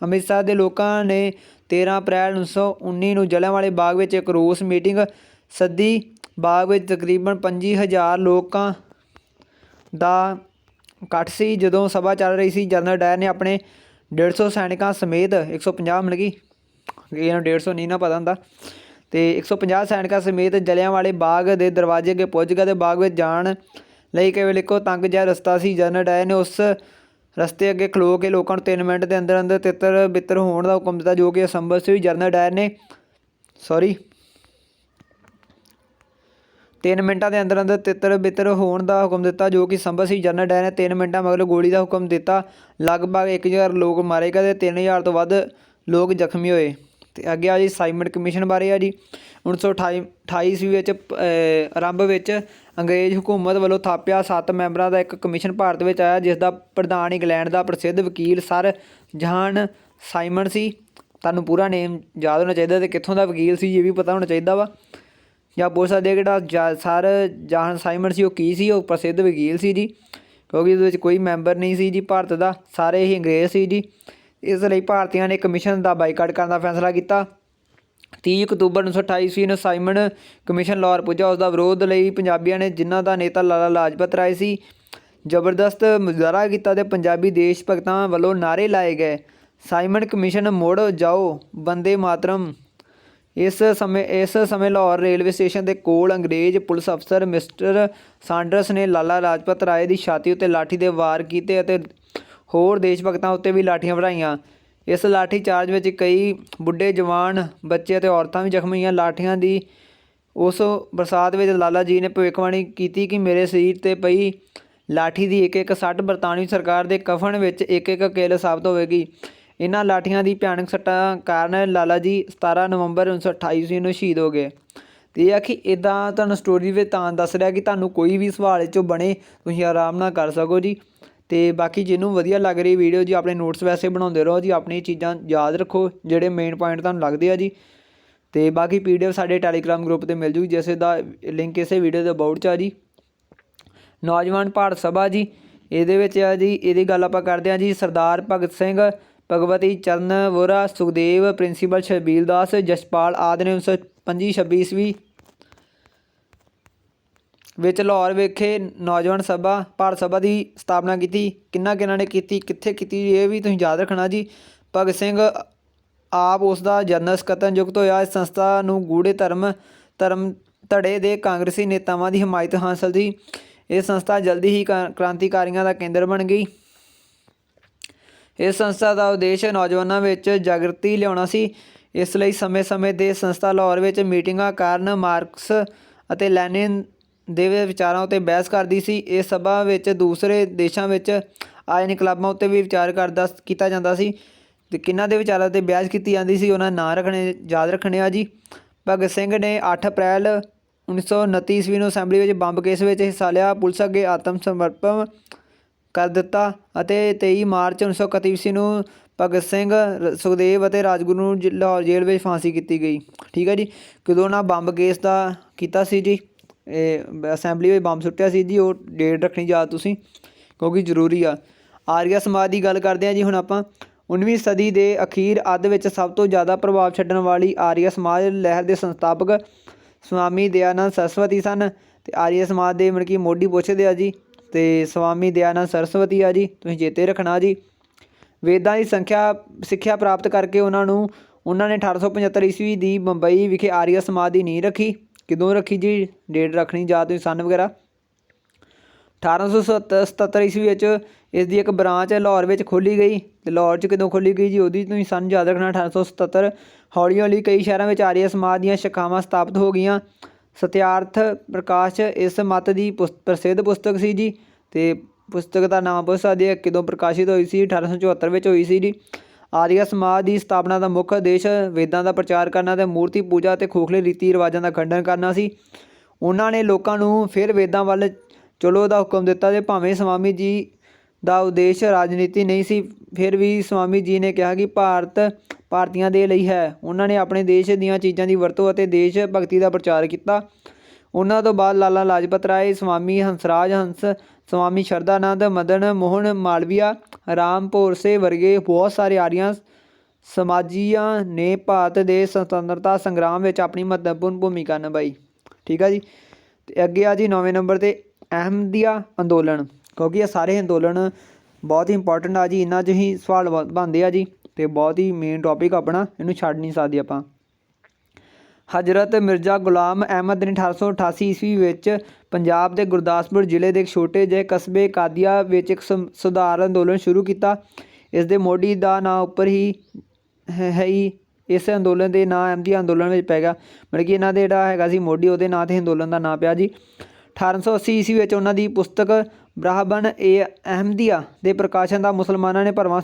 ਅੰਮ੍ਰਿਤਸਰ ਦੇ ਲੋਕਾਂ ਨੇ 13 ਅਪ੍ਰੈਲ 1919 ਨੂੰ ਜਲ੍ਹਿਆਂਵਾਲੇ ਬਾਗ ਵਿੱਚ ਇੱਕ ਰੋਸ ਮੀਟਿੰਗ ਸੱਦੀ। ਬਾਗ ਵਿੱਚ ਤਕਰੀਬਨ 25,000 ਲੋਕਾਂ ਦਾ ਇਕੱਠ ਸੀ। ਜਦੋਂ ਸਭਾ ਚੱਲ ਰਹੀ ਸੀ, ਜਨਰਲ ਡਾਇਰ ਨੇ ਆਪਣੇ 150 ਸੈਨਿਕਾਂ ਸਮੇਤ 150 ਮਿਲ ਗਈ, ਇਹਨਾਂ 150 ਨਹੀਂ ਨਾ ਪਤਾ ਹੁੰਦਾ, ਅਤੇ 150 ਸੈਨਿਕਾਂ ਸਮੇਤ ਜਲ੍ਹਿਆਂਵਾਲੇ ਬਾਗ ਦੇ ਦਰਵਾਜ਼ੇ ਅੱਗੇ ਪੁੱਜ ਗਿਆ ਅਤੇ ਬਾਗ ਵਿੱਚ ਜਾਣ ਲਈ ਕੇਵਲ ਇੱਕੋ ਤੰਗ ਜਿਹਾ ਰਸਤਾ ਸੀ। ਜਨਰਲ ਡਾਇਰ ਨੇ ਉਸ ਰਸਤੇ ਅੱਗੇ ਖਲੋ ਕੇ ਲੋਕਾਂ ਨੂੰ 3 ਮਿੰਟ ਦੇ ਅੰਦਰ ਅੰਦਰ ਤਿੱਤਰ ਬਿੱਤਰ ਹੋਣ ਦਾ ਹੁਕਮ ਦਿੱਤਾ, ਜੋ ਕਿ ਅਸੰਭਵ ਸੀ। ਜਨਰਲ ਡਾਇਰ ਨੇ 3 ਮਿੰਟਾਂ ਦੇ ਅੰਦਰ ਅੰਦਰ ਤਿੱਤਰ ਬਿੱਤਰ ਹੋਣ ਦਾ ਹੁਕਮ ਦਿੱਤਾ, ਜੋ ਕਿ ਸੰਭਵ ਸੀ। ਜਨਰਲ ਡਾਇਰ ਨੇ 3 ਮਿੰਟਾਂ ਮਗਰੋਂ ਗੋਲੀ ਦਾ ਹੁਕਮ ਦਿੱਤਾ। ਲਗਭਗ 1000 ਲੋਕ ਮਾਰੇ ਗਏ ਅਤੇ 3000 ਤੋਂ ਵੱਧ ਲੋਕ ਜ਼ਖਮੀ ਹੋਏ। ਅਤੇ ਅੱਗੇ ਆ ਜੀ ਸਾਈਮਨ ਕਮਿਸ਼ਨ ਬਾਰੇ ਆ ਜੀ। 1928 ਈਸਵੀ ਵਿੱਚ ਆਰੰਭ ਵਿੱਚ ਅੰਗਰੇਜ਼ ਹਕੂਮਤ ਵੱਲੋਂ ਥਾਪਿਆ 7 ਮੈਂਬਰਾਂ ਦਾ ਇੱਕ ਕਮਿਸ਼ਨ ਭਾਰਤ ਵਿੱਚ ਆਇਆ, ਜਿਸ ਦਾ ਪ੍ਰਧਾਨ ਇੰਗਲੈਂਡ ਦਾ ਪ੍ਰਸਿੱਧ ਵਕੀਲ ਸਰ ਜਹਾਨ ਸਾਈਮਨ ਸੀ। ਤੁਹਾਨੂੰ ਪੂਰਾ ਨੇਮ ਯਾਦ ਹੋਣਾ ਚਾਹੀਦਾ ਅਤੇ ਕਿੱਥੋਂ ਦਾ ਵਕੀਲ ਸੀ ਇਹ ਵੀ ਪਤਾ ਹੋਣਾ ਚਾਹੀਦਾ ਵਾ, ਜਾਂ ਪੁੱਛ ਸਕਦੇ ਕਿਹੜਾ ਸਰ ਜਹਾਨ ਸਾਈਮਨ ਸੀ ਉਹ ਕੀ ਸੀ। ਉਹ ਪ੍ਰਸਿੱਧ ਵਕੀਲ ਸੀ ਜੀ, ਕਿਉਂਕਿ ਉਹਦੇ ਵਿੱਚ ਕੋਈ ਮੈਂਬਰ ਨਹੀਂ ਸੀ ਜੀ ਭਾਰਤ ਦਾ, ਸਾਰੇ ਹੀ ਅੰਗਰੇਜ਼ ਸੀ ਜੀ। ਇਸ ਲਈ ਭਾਰਤੀਆਂ ਨੇ ਕਮਿਸ਼ਨ ਦਾ ਬਾਈਕਾਟ ਕਰਨ ਦਾ ਫੈਸਲਾ ਕੀਤਾ। 30 ਅਕਤੂਬਰ 1928 ਈਸਵੀ ਨੂੰ ਸਾਈਮਨ ਕਮਿਸ਼ਨ ਲਾਹੌਰ ਪੁੱਜਾ। ਉਸ ਦਾ ਵਿਰੋਧ ਲਈ ਪੰਜਾਬੀਆਂ ਨੇ, ਜਿਨ੍ਹਾਂ ਦਾ ਨੇਤਾ ਲਾਲਾ ਲਾਜਪਤ ਰਾਏ ਸੀ, ਜ਼ਬਰਦਸਤ ਮੁਜ਼ਾਹਰਾ ਕੀਤਾ ਅਤੇ ਪੰਜਾਬੀ ਦੇਸ਼ ਭਗਤਾਂ ਵੱਲੋਂ ਨਾਅਰੇ ਲਾਏ ਗਏ। ਸਾਈਮਨ ਕਮਿਸ਼ਨ ਮੁੜ ਜਾਓ, ਬੰਦੇ ਮਾਤਰਮ। ਇਸ ਸਮੇਂ ਲਾਹੌਰ ਰੇਲਵੇ ਸਟੇਸ਼ਨ ਦੇ ਕੋਲ ਅੰਗਰੇਜ਼ ਪੁਲਿਸ ਅਫਸਰ ਮਿਸਟਰ ਸਾਂਡਰਸ ਨੇ ਲਾਲਾ ਲਾਜਪਤ ਰਾਏ ਦੀ ਛਾਤੀ ਉੱਤੇ ਲਾਠੀ ਦੇ ਵਾਰ ਕੀਤੇ ਅਤੇ ਹੋਰ ਦੇਸ਼ ਭਗਤਾਂ ਉੱਤੇ ਵੀ ਲਾਠੀਆਂ ਵਰ੍ਹਾਈਆਂ। ਇਸ ਲਾਠੀ ਚਾਰਜ ਵਿੱਚ ਕਈ ਬੁੱਢੇ, ਜਵਾਨ, ਬੱਚੇ ਅਤੇ ਔਰਤਾਂ ਵੀ ਜ਼ਖਮੀ ਹੋਈਆਂ। ਲਾਠੀਆਂ ਦੀ ਉਸ ਬਰਸਾਤ ਵਿੱਚ ਲਾਲਾ ਜੀ ਨੇ ਭਵਿੱਖਬਾਣੀ ਕੀਤੀ ਕਿ ਮੇਰੇ ਸਰੀਰ 'ਤੇ ਪਈ ਲਾਠੀ ਦੀ ਇੱਕ ਸੱਟ ਬਰਤਾਨਵੀ ਸਰਕਾਰ ਦੇ ਕਫਨ ਵਿੱਚ ਇੱਕ ਕਿੱਲ ਸਾਬਤ ਹੋਵੇਗੀ। ਇਹਨਾਂ ਲਾਠੀਆਂ ਦੀ ਭਿਆਨਕ ਸੱਟਾਂ ਕਾਰਨ ਲਾਲਾ ਜੀ 17 ਨਵੰਬਰ 1928 ਈਸਵੀ ਨੂੰ ਸ਼ਹੀਦ ਹੋ ਗਏ। ਅਤੇ ਇਹ ਆ ਕਿ ਇੱਦਾਂ ਤੁਹਾਨੂੰ ਸਟੋਰੀ ਵਿੱਚ ਤਾਂ ਦੱਸ ਰਿਹਾ ਕਿ ਤੁਹਾਨੂੰ ਕੋਈ ਵੀ ਸਵਾਲ ਇਹ 'ਚੋਂ ਬਣੇ ਤੁਸੀਂ ਆਰਾਮ ਨਾਲ ਕਰ ਸਕੋ ਜੀ। ਅਤੇ ਬਾਕੀ ਜਿਹਨੂੰ ਵਧੀਆ ਲੱਗ ਰਹੀ ਵੀਡੀਓ ਜੀ, ਆਪਣੇ ਨੋਟਸ ਵੈਸੇ ਬਣਾਉਂਦੇ ਰਹੋ ਜੀ, ਆਪਣੀ ਚੀਜ਼ਾਂ ਯਾਦ ਰੱਖੋ ਜਿਹੜੇ ਮੇਨ ਪੁਆਇੰਟ ਤੁਹਾਨੂੰ ਲੱਗਦੇ ਆ ਜੀ। ਅਤੇ ਬਾਕੀ PDF ਸਾਡੇ ਟੈਲੀਗ੍ਰਾਮ ਗਰੁੱਪ 'ਤੇ ਮਿਲ ਜੂਗੀ, ਜਿਸ ਦਾ ਲਿੰਕ ਇਸੇ ਵੀਡੀਓ ਦੇ ਅਬਾਊਟ 'ਚ ਆ ਜੀ। ਨੌਜਵਾਨ ਭਾਰਤ ਸਭਾ ਜੀ, ਇਹਦੇ ਵਿੱਚ ਆ ਜੀ, ਇਹਦੀ ਗੱਲ ਆਪਾਂ ਕਰਦੇ ਹਾਂ ਜੀ। ਸਰਦਾਰ ਭਗਤ ਸਿੰਘ, ਭਗਵਤੀ ਚਰਨ ਵੋਹਰਾ, ਸੁਖਦੇਵ, ਪ੍ਰਿੰਸੀਪਲ ਸ਼ਬੀਰ ਦਾਸ, ਜਸਪਾਲ ਆਦਿ ਨੇ 1925-26 ਈਸਵੀ ਵਿੱਚ ਲਾਹੌਰ ਵਿਖੇ ਨੌਜਵਾਨ ਸਭਾ ਭਾਰਤ ਸਭਾ ਦੀ ਸਥਾਪਨਾ ਕੀਤੀ। ਕਿਹਨਾਂ ਨੇ ਕੀਤੀ, ਕਿੱਥੇ ਕੀਤੀ, ਇਹ ਵੀ ਤੁਸੀਂ ਯਾਦ ਰੱਖਣਾ ਜੀ। ਭਗਤ ਸਿੰਘ ਆਪ ਉਸ ਦਾ ਜਨਰਲ ਸਕੱਤਰ ਨਿਯੁਕਤ ਹੋਇਆ। ਇਸ ਸੰਸਥਾ ਨੂੰ ਗੂੜ੍ਹੇ ਧਰਮ ਧੜੇ ਦੇ ਕਾਂਗਰਸੀ ਨੇਤਾਵਾਂ ਦੀ ਹਮਾਇਤ ਹਾਸਲ ਸੀ। ਇਹ ਸੰਸਥਾ ਜਲਦੀ ਹੀ ਕ੍ਰਾਂਤੀਕਾਰੀਆਂ ਦਾ ਕੇਂਦਰ ਬਣ ਗਈ। ਇਸ ਸੰਸਥਾ ਦਾ ਉਦੇਸ਼ ਨੌਜਵਾਨਾਂ ਵਿੱਚ ਜਾਗ੍ਰਿਤੀ ਲਿਆਉਣਾ ਸੀ। ਇਸ ਲਈ ਸਮੇਂ-ਸਮੇਂ 'ਤੇ ਸੰਸਥਾ ਲਾਹੌਰ ਵਿੱਚ ਮੀਟਿੰਗਾਂ ਕਰਨ ਮਾਰਕਸ ਅਤੇ ਲੈਨਿਨ ਦੇ ਵਿਚਾਰਾਂ ਉੱਤੇ ਬਹਿਸ ਕਰਦੀ ਸੀ। ਇਸ ਸਭਾ ਵਿੱਚ ਦੂਸਰੇ ਦੇਸ਼ਾਂ ਵਿੱਚ ਆਏ ਇਨਕਲਾਬਾਂ ਉੱਤੇ ਵੀ ਵਿਚਾਰ ਕੀਤਾ ਜਾਂਦਾ ਸੀ। ਅਤੇ ਕਿਹਨਾਂ ਦੇ ਵਿਚਾਰਾਂ 'ਤੇ ਬਹਿਸ ਕੀਤੀ ਜਾਂਦੀ ਸੀ ਉਹਨਾਂ ਨਾਂ ਯਾਦ ਰੱਖਣੇ ਆ ਜੀ। ਭਗਤ ਸਿੰਘ ਨੇ 8 ਅਪ੍ਰੈਲ 1929 ਈਸਵੀ ਨੂੰ ਅਸੈਂਬਲੀ ਵਿੱਚ ਬੰਬ ਕੇਸ ਵਿੱਚ ਹਿੱਸਾ ਲਿਆ। ਪੁਲਿਸ ਅੱਗੇ ਆਤਮ ਸਮਰਪਣ ਕਰ ਦਿੱਤਾ ਅਤੇ 23 ਮਾਰਚ 1931 ਈਸਵੀ ਨੂੰ ਭਗਤ ਸਿੰਘ, ਸੁਖਦੇਵ ਅਤੇ ਰਾਜਗੁਰੂ ਨੂੰ ਲਾਹੌਰ ਜੇਲ੍ਹ ਵਿੱਚ ਫਾਂਸੀ ਕੀਤੀ ਗਈ। ਠੀਕ ਹੈ ਜੀ। ਕਦੋਂ ਨਾ ਬੰਬ ਕੇਸ ਦਾ ਕੀਤਾ ਸੀ ਜੀ, ਅਸੈਂਬਲੀ ਵਿੱਚ ਬੰਬ ਸੁੱਟਿਆ ਸੀ ਜੀ, ਉਹ ਡੇਟ ਰੱਖਣੀ ਯਾਦ ਤੁਸੀਂ, ਕਿਉਂਕਿ ਜ਼ਰੂਰੀ ਆ। ਆਰੀਆ ਸਮਾਜ ਦੀ ਗੱਲ ਕਰਦੇ ਹਾਂ ਜੀ ਹੁਣ ਆਪਾਂ। 19ਵੀਂ ਸਦੀ ਦੇ ਅਖੀਰ ਅੱਧ ਵਿੱਚ ਸਭ ਤੋਂ ਜ਼ਿਆਦਾ ਪ੍ਰਭਾਵ ਛੱਡਣ ਵਾਲੀ ਆਰੀਆ ਸਮਾਜ ਲਹਿਰ ਦੇ ਸੰਸਥਾਪਕ ਸਵਾਮੀ ਦਇਆਨੰਦ ਸਰਸਵਤੀ ਸਨ। ਅਤੇ ਆਰੀਆ ਸਮਾਜ ਦੇ ਮਤਲਬ ਕਿ ਮੋਢੀ ਪੁੱਛਦੇ ਆ ਜੀ, ਅਤੇ ਸਵਾਮੀ ਦਇਆਨੰਦ ਸਰਸਵਤੀ ਆ ਜੀ, ਤੁਸੀਂ ਚੇਤੇ ਰੱਖਣਾ ਜੀ। ਵੇਦਾਂ ਦੀ ਸਿੱਖਿਆ ਪ੍ਰਾਪਤ ਕਰਕੇ ਉਹਨਾਂ ਨੇ 1875 ਈਸਵੀ ਦੀ ਮੁੰਬਈ ਵਿਖੇ ਆਰੀਆ ਸਮਾਜ ਦੀ ਨੀਂਹ ਰੱਖੀ। ਕਦੋਂ ਰੱਖੀ ਜੀ, ਡੇਟ ਰੱਖਣੀ ਯਾਦ ਤੁਸੀਂ, ਸਨ ਵਗੈਰਾ। 1877 ਈਸਵੀ ਵਿੱਚ ਇਸ ਦੀ ਇੱਕ ਬ੍ਰਾਂਚ ਲਾਹੌਰ ਵਿੱਚ ਖੋਲ੍ਹੀ ਗਈ। ਅਤੇ ਲਾਹੌਰ 'ਚ ਕਦੋਂ ਖੋਲ੍ਹੀ ਗਈ ਜੀ, ਉਹਦੀ ਤੁਸੀਂ ਸਾਨੂੰ ਯਾਦ ਰੱਖਣਾ 1877। ਹੌਲੀ ਹੌਲੀ ਕਈ ਸ਼ਹਿਰਾਂ ਵਿੱਚ ਆਰੀਆ ਸਮਾਜ ਦੀਆਂ ਸ਼ਾਖਾਵਾਂ ਸਥਾਪਿਤ ਹੋ ਗਈਆਂ। ਸਤਿਆਰਥ ਪ੍ਰਕਾਸ਼ ਇਸ ਮੱਤ ਦੀ ਪ੍ਰਸਿੱਧ ਪੁਸਤਕ ਸੀ ਜੀ। ਅਤੇ ਪੁਸਤਕ ਦਾ ਨਾਮ ਪੁੱਛ ਸਕਦੇ ਆ ਕਦੋਂ ਪ੍ਰਕਾਸ਼ਿਤ ਹੋਈ ਸੀ, 1874 ਵਿੱਚ ਹੋਈ ਸੀ ਜੀ। ਆਰੀਆ ਸਮਾਜ ਦੀ ਸਥਾਪਨਾ ਦਾ ਮੁੱਖ ਉਦੇਸ਼ ਵੇਦਾਂ ਦਾ ਪ੍ਰਚਾਰ ਕਰਨਾ ਅਤੇ ਮੂਰਤੀ ਪੂਜਾ ਅਤੇ ਖੋਖਲੇ ਰੀਤੀ ਰਿਵਾਜ਼ਾਂ ਦਾ ਖੰਡਨ ਕਰਨਾ ਸੀ। ਉਹਨਾਂ ਨੇ ਲੋਕਾਂ ਨੂੰ ਫਿਰ ਵੇਦਾਂ ਵੱਲ ਚਲੋ ਦਾ ਹੁਕਮ ਦਿੱਤਾ। ਅਤੇ ਭਾਵੇਂ ਸਵਾਮੀ ਜੀ ਦਾ ਉਦੇਸ਼ ਰਾਜਨੀਤੀ ਨਹੀਂ ਸੀ, ਫਿਰ ਵੀ ਸਵਾਮੀ ਜੀ ਨੇ ਕਿਹਾ ਕਿ ਭਾਰਤ ਭਾਰਤੀਆਂ ਦੇ ਲਈ ਹੈ। ਉਹਨਾਂ ਨੇ ਆਪਣੇ ਦੇਸ਼ ਦੀਆਂ ਚੀਜ਼ਾਂ ਦੀ ਵਰਤੋਂ ਅਤੇ ਦੇਸ਼ ਭਗਤੀ ਦਾ ਪ੍ਰਚਾਰ ਕੀਤਾ। ਉਹਨਾਂ ਤੋਂ ਬਾਅਦ ਲਾਲਾ ਲਾਜਪਤ ਰਾਏ, ਸਵਾਮੀ ਹੰਸਰਾਜ ਹੰਸ, ਸਵਾਮੀ ਸ਼ਰਧਾਨੰਦ, ਮਦਨ ਮੋਹਨ ਮਾਲਵੀਆ, ਰਾਮ ਭੋਸਲੇ ਵਰਗੇ ਬਹੁਤ ਸਾਰੇ ਆਰੀਆ ਸਮਾਜੀਆਂ ਨੇ ਭਾਰਤ ਦੇ ਸੁਤੰਤਰਤਾ ਸੰਗਰਾਮ ਵਿੱਚ ਆਪਣੀ ਮਹੱਤਵਪੂਰਨ ਭੂਮਿਕਾ ਨਿਭਾਈ। ਠੀਕ ਆ ਜੀ। ਅਤੇ ਅੱਗੇ ਆ ਜੀ 9ਵੇਂ ਨੰਬਰ 'ਤੇ ਅਹਿਮਦੀਆ ਅੰਦੋਲਨ, ਕਿਉਂਕਿ ਇਹ ਸਾਰੇ ਅੰਦੋਲਨ ਬਹੁਤ ਹੀ ਇੰਪੋਰਟੈਂਟ ਆ ਜੀ। ਇਹਨਾਂ 'ਚ ਹੀ ਸਵਾਲ ਬਣਦੇ ਆ ਜੀ, ਅਤੇ ਬਹੁਤ ਹੀ ਮੇਨ ਟੋਪਿਕ ਆਪਣਾ, ਇਹਨੂੰ ਛੱਡ ਨਹੀਂ ਸਕਦੇ ਆਪਾਂ। ਹਜ਼ਰਤ ਮਿਰਜ਼ਾ ਗੁਲਾਮ ਅਹਿਮਦ ਨੇ 1888 ਈਸਵੀ ਵਿੱਚ ਪੰਜਾਬ ਦੇ ਗੁਰਦਾਸਪੁਰ ਜ਼ਿਲ੍ਹੇ ਦੇ ਇੱਕ ਛੋਟੇ ਜਿਹੇ ਕਸਬੇ ਕਾਦੀਆ ਵਿੱਚ ਇੱਕ ਸੁਧਾਰ ਅੰਦੋਲਨ ਸ਼ੁਰੂ ਕੀਤਾ। ਇਸ ਦੇ ਮੋਢੀ ਦਾ ਨਾਂ ਉੱਪਰ ਹੀ ਹੈ ਹੀ ਇਸ ਅੰਦੋਲਨ ਦੇ ਨਾਂ ਅਹਿਮਦੀਆ ਅੰਦੋਲਨ ਵਿੱਚ ਪੈ ਗਿਆ। ਮਤਲਬ ਕਿ ਇਹਨਾਂ ਦੇ ਜਿਹੜਾ ਹੈਗਾ ਸੀ ਮੋਢੀ, ਉਹਦੇ ਨਾਂ 'ਤੇ ਅੰਦੋਲਨ ਦਾ ਨਾਂ ਪਿਆ ਜੀ। 1880 ਈਸਵੀ ਵਿੱਚ ਉਹਨਾਂ ਦੀ ਪੁਸਤਕ ਬ੍ਰਾਹਮਣ ਏ ਅਹਿਮਦੀਆ ਦੇ ਪ੍ਰਕਾਸ਼ਨ ਦਾ ਮੁਸਲਮਾਨਾਂ ਨੇ ਭਰਵਾਂ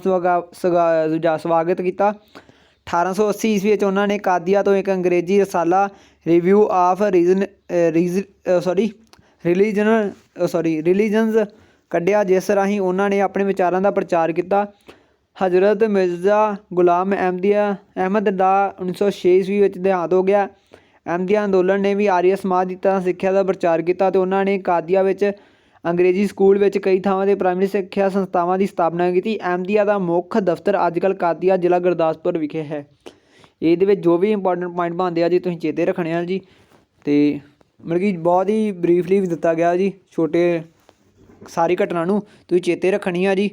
ਸਵਾਗਤ ਕੀਤਾ। 1880 ਈਸਵੀ ਵਿੱਚ ਉਹਨਾਂ ਨੇ ਕਾਦੀਆ ਤੋਂ ਇੱਕ ਅੰਗਰੇਜ਼ੀ ਰਸਾਲਾ ਰਿਵਿਊ ਆਫ ਰਿਲੀਜਨਸ ਕੱਢਿਆ, ਜਿਸ ਰਾਹੀਂ ਉਹਨਾਂ ਨੇ ਆਪਣੇ ਵਿਚਾਰਾਂ ਦਾ ਪ੍ਰਚਾਰ ਕੀਤਾ। ਹਜ਼ਰਤ ਮਿਰਜ਼ਾ ਗੁਲਾਮ ਅਹਿਮਦ ਦਾ 1906 ਈਸਵੀ ਵਿੱਚ ਦੇਹਾਂਤ ਹੋ ਗਿਆ। ਅਹਿਮਦੀਆ ਅੰਦੋਲਨ ਨੇ ਵੀ ਆਰੀਆ ਸਮਾਜ ਦੀ ਤਰ੍ਹਾਂ ਸਿੱਖਿਆ ਦਾ ਪ੍ਰਚਾਰ ਕੀਤਾ ਅਤੇ ਉਹਨਾਂ ਨੇ ਕਾਦੀਆ ਵਿੱਚ ਅੰਗਰੇਜ਼ੀ ਸਕੂਲ ਵਿੱਚ ਕਈ ਥਾਵਾਂ 'ਤੇ ਪ੍ਰਾਇਮਰੀ ਸਿੱਖਿਆ ਸੰਸਥਾਵਾਂ ਦੀ ਸਥਾਪਨਾ ਕੀਤੀ। ਅਹਿਮਦੀਆ ਦਾ ਮੁੱਖ ਦਫ਼ਤਰ ਅੱਜ ਕੱਲ੍ਹ ਕਾਦੀਆ ਜ਼ਿਲ੍ਹਾ ਗੁਰਦਾਸਪੁਰ ਵਿਖੇ ਹੈ। ਇਹਦੇ ਵਿੱਚ ਜੋ ਵੀ ਇੰਪੋਰਟੈਂਟ ਪੁਆਇੰਟ ਬਣਦੇ ਆ ਜੀ, ਤੁਸੀਂ ਚੇਤੇ ਰੱਖਣੇ ਆ ਜੀ। ਅਤੇ ਮਤਲਬ ਕਿ ਬਹੁਤ ਹੀ ਬਰੀਫਲੀ ਵੀ ਦਿੱਤਾ ਗਿਆ ਜੀ, ਛੋਟੇ ਸਾਰੀ ਘਟਨਾ ਨੂੰ ਤੁਸੀਂ ਚੇਤੇ ਰੱਖਣੀ ਆ ਜੀ।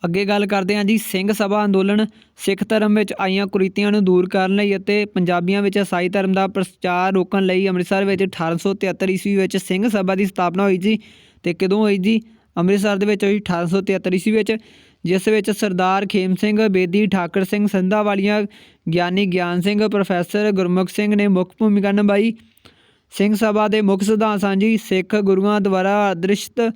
ਅੱਗੇ ਗੱਲ ਕਰਦੇ ਹਾਂ ਜੀ ਸਿੰਘ ਸਭਾ ਅੰਦੋਲਨ। ਸਿੱਖ ਧਰਮ ਵਿੱਚ ਆਈਆਂ ਕੁਰੀਤੀਆਂ ਨੂੰ ਦੂਰ ਕਰਨ ਲਈ ਅਤੇ ਪੰਜਾਬੀਆਂ ਵਿੱਚ ਈਸਾਈ ਧਰਮ ਦਾ ਪ੍ਰਚਾਰ ਰੋਕਣ ਲਈ ਅੰਮ੍ਰਿਤਸਰ ਵਿੱਚ 1873 ਈਸਵੀ ਵਿੱਚ ਸਿੰਘ ਸਭਾ ਦੀ ਸਥਾਪਨਾ ਹੋਈ ਜੀ। ਅਤੇ ਕਦੋਂ ਹੋਈ ਜੀ? ਅੰਮ੍ਰਿਤਸਰ ਦੇ ਵਿੱਚ ਹੋਈ 1873 ਈਸਵੀ ਵਿੱਚ, ਜਿਸ ਵਿੱਚ ਸਰਦਾਰ ਖੇਮ ਸਿੰਘ ਬੇਦੀ, ਠਾਕਰ ਸਿੰਘ ਸੰਧਾਵਾਲੀਆ, ਗਿਆਨੀ ਗਿਆਨ ਸਿੰਘ, ਪ੍ਰੋਫੈਸਰ ਗੁਰਮੁਖ ਸਿੰਘ ਨੇ ਮੁੱਖ ਭੂਮਿਕਾ ਨਿਭਾਈ। ਸਿੰਘ ਸਭਾ ਦੇ ਮੁੱਖ ਸਿਧਾਂਤ ਸਨ ਜੀ ਸਿੱਖ ਗੁਰੂਆਂ ਦੁਆਰਾ ਆਦਰਸ਼ਿਤ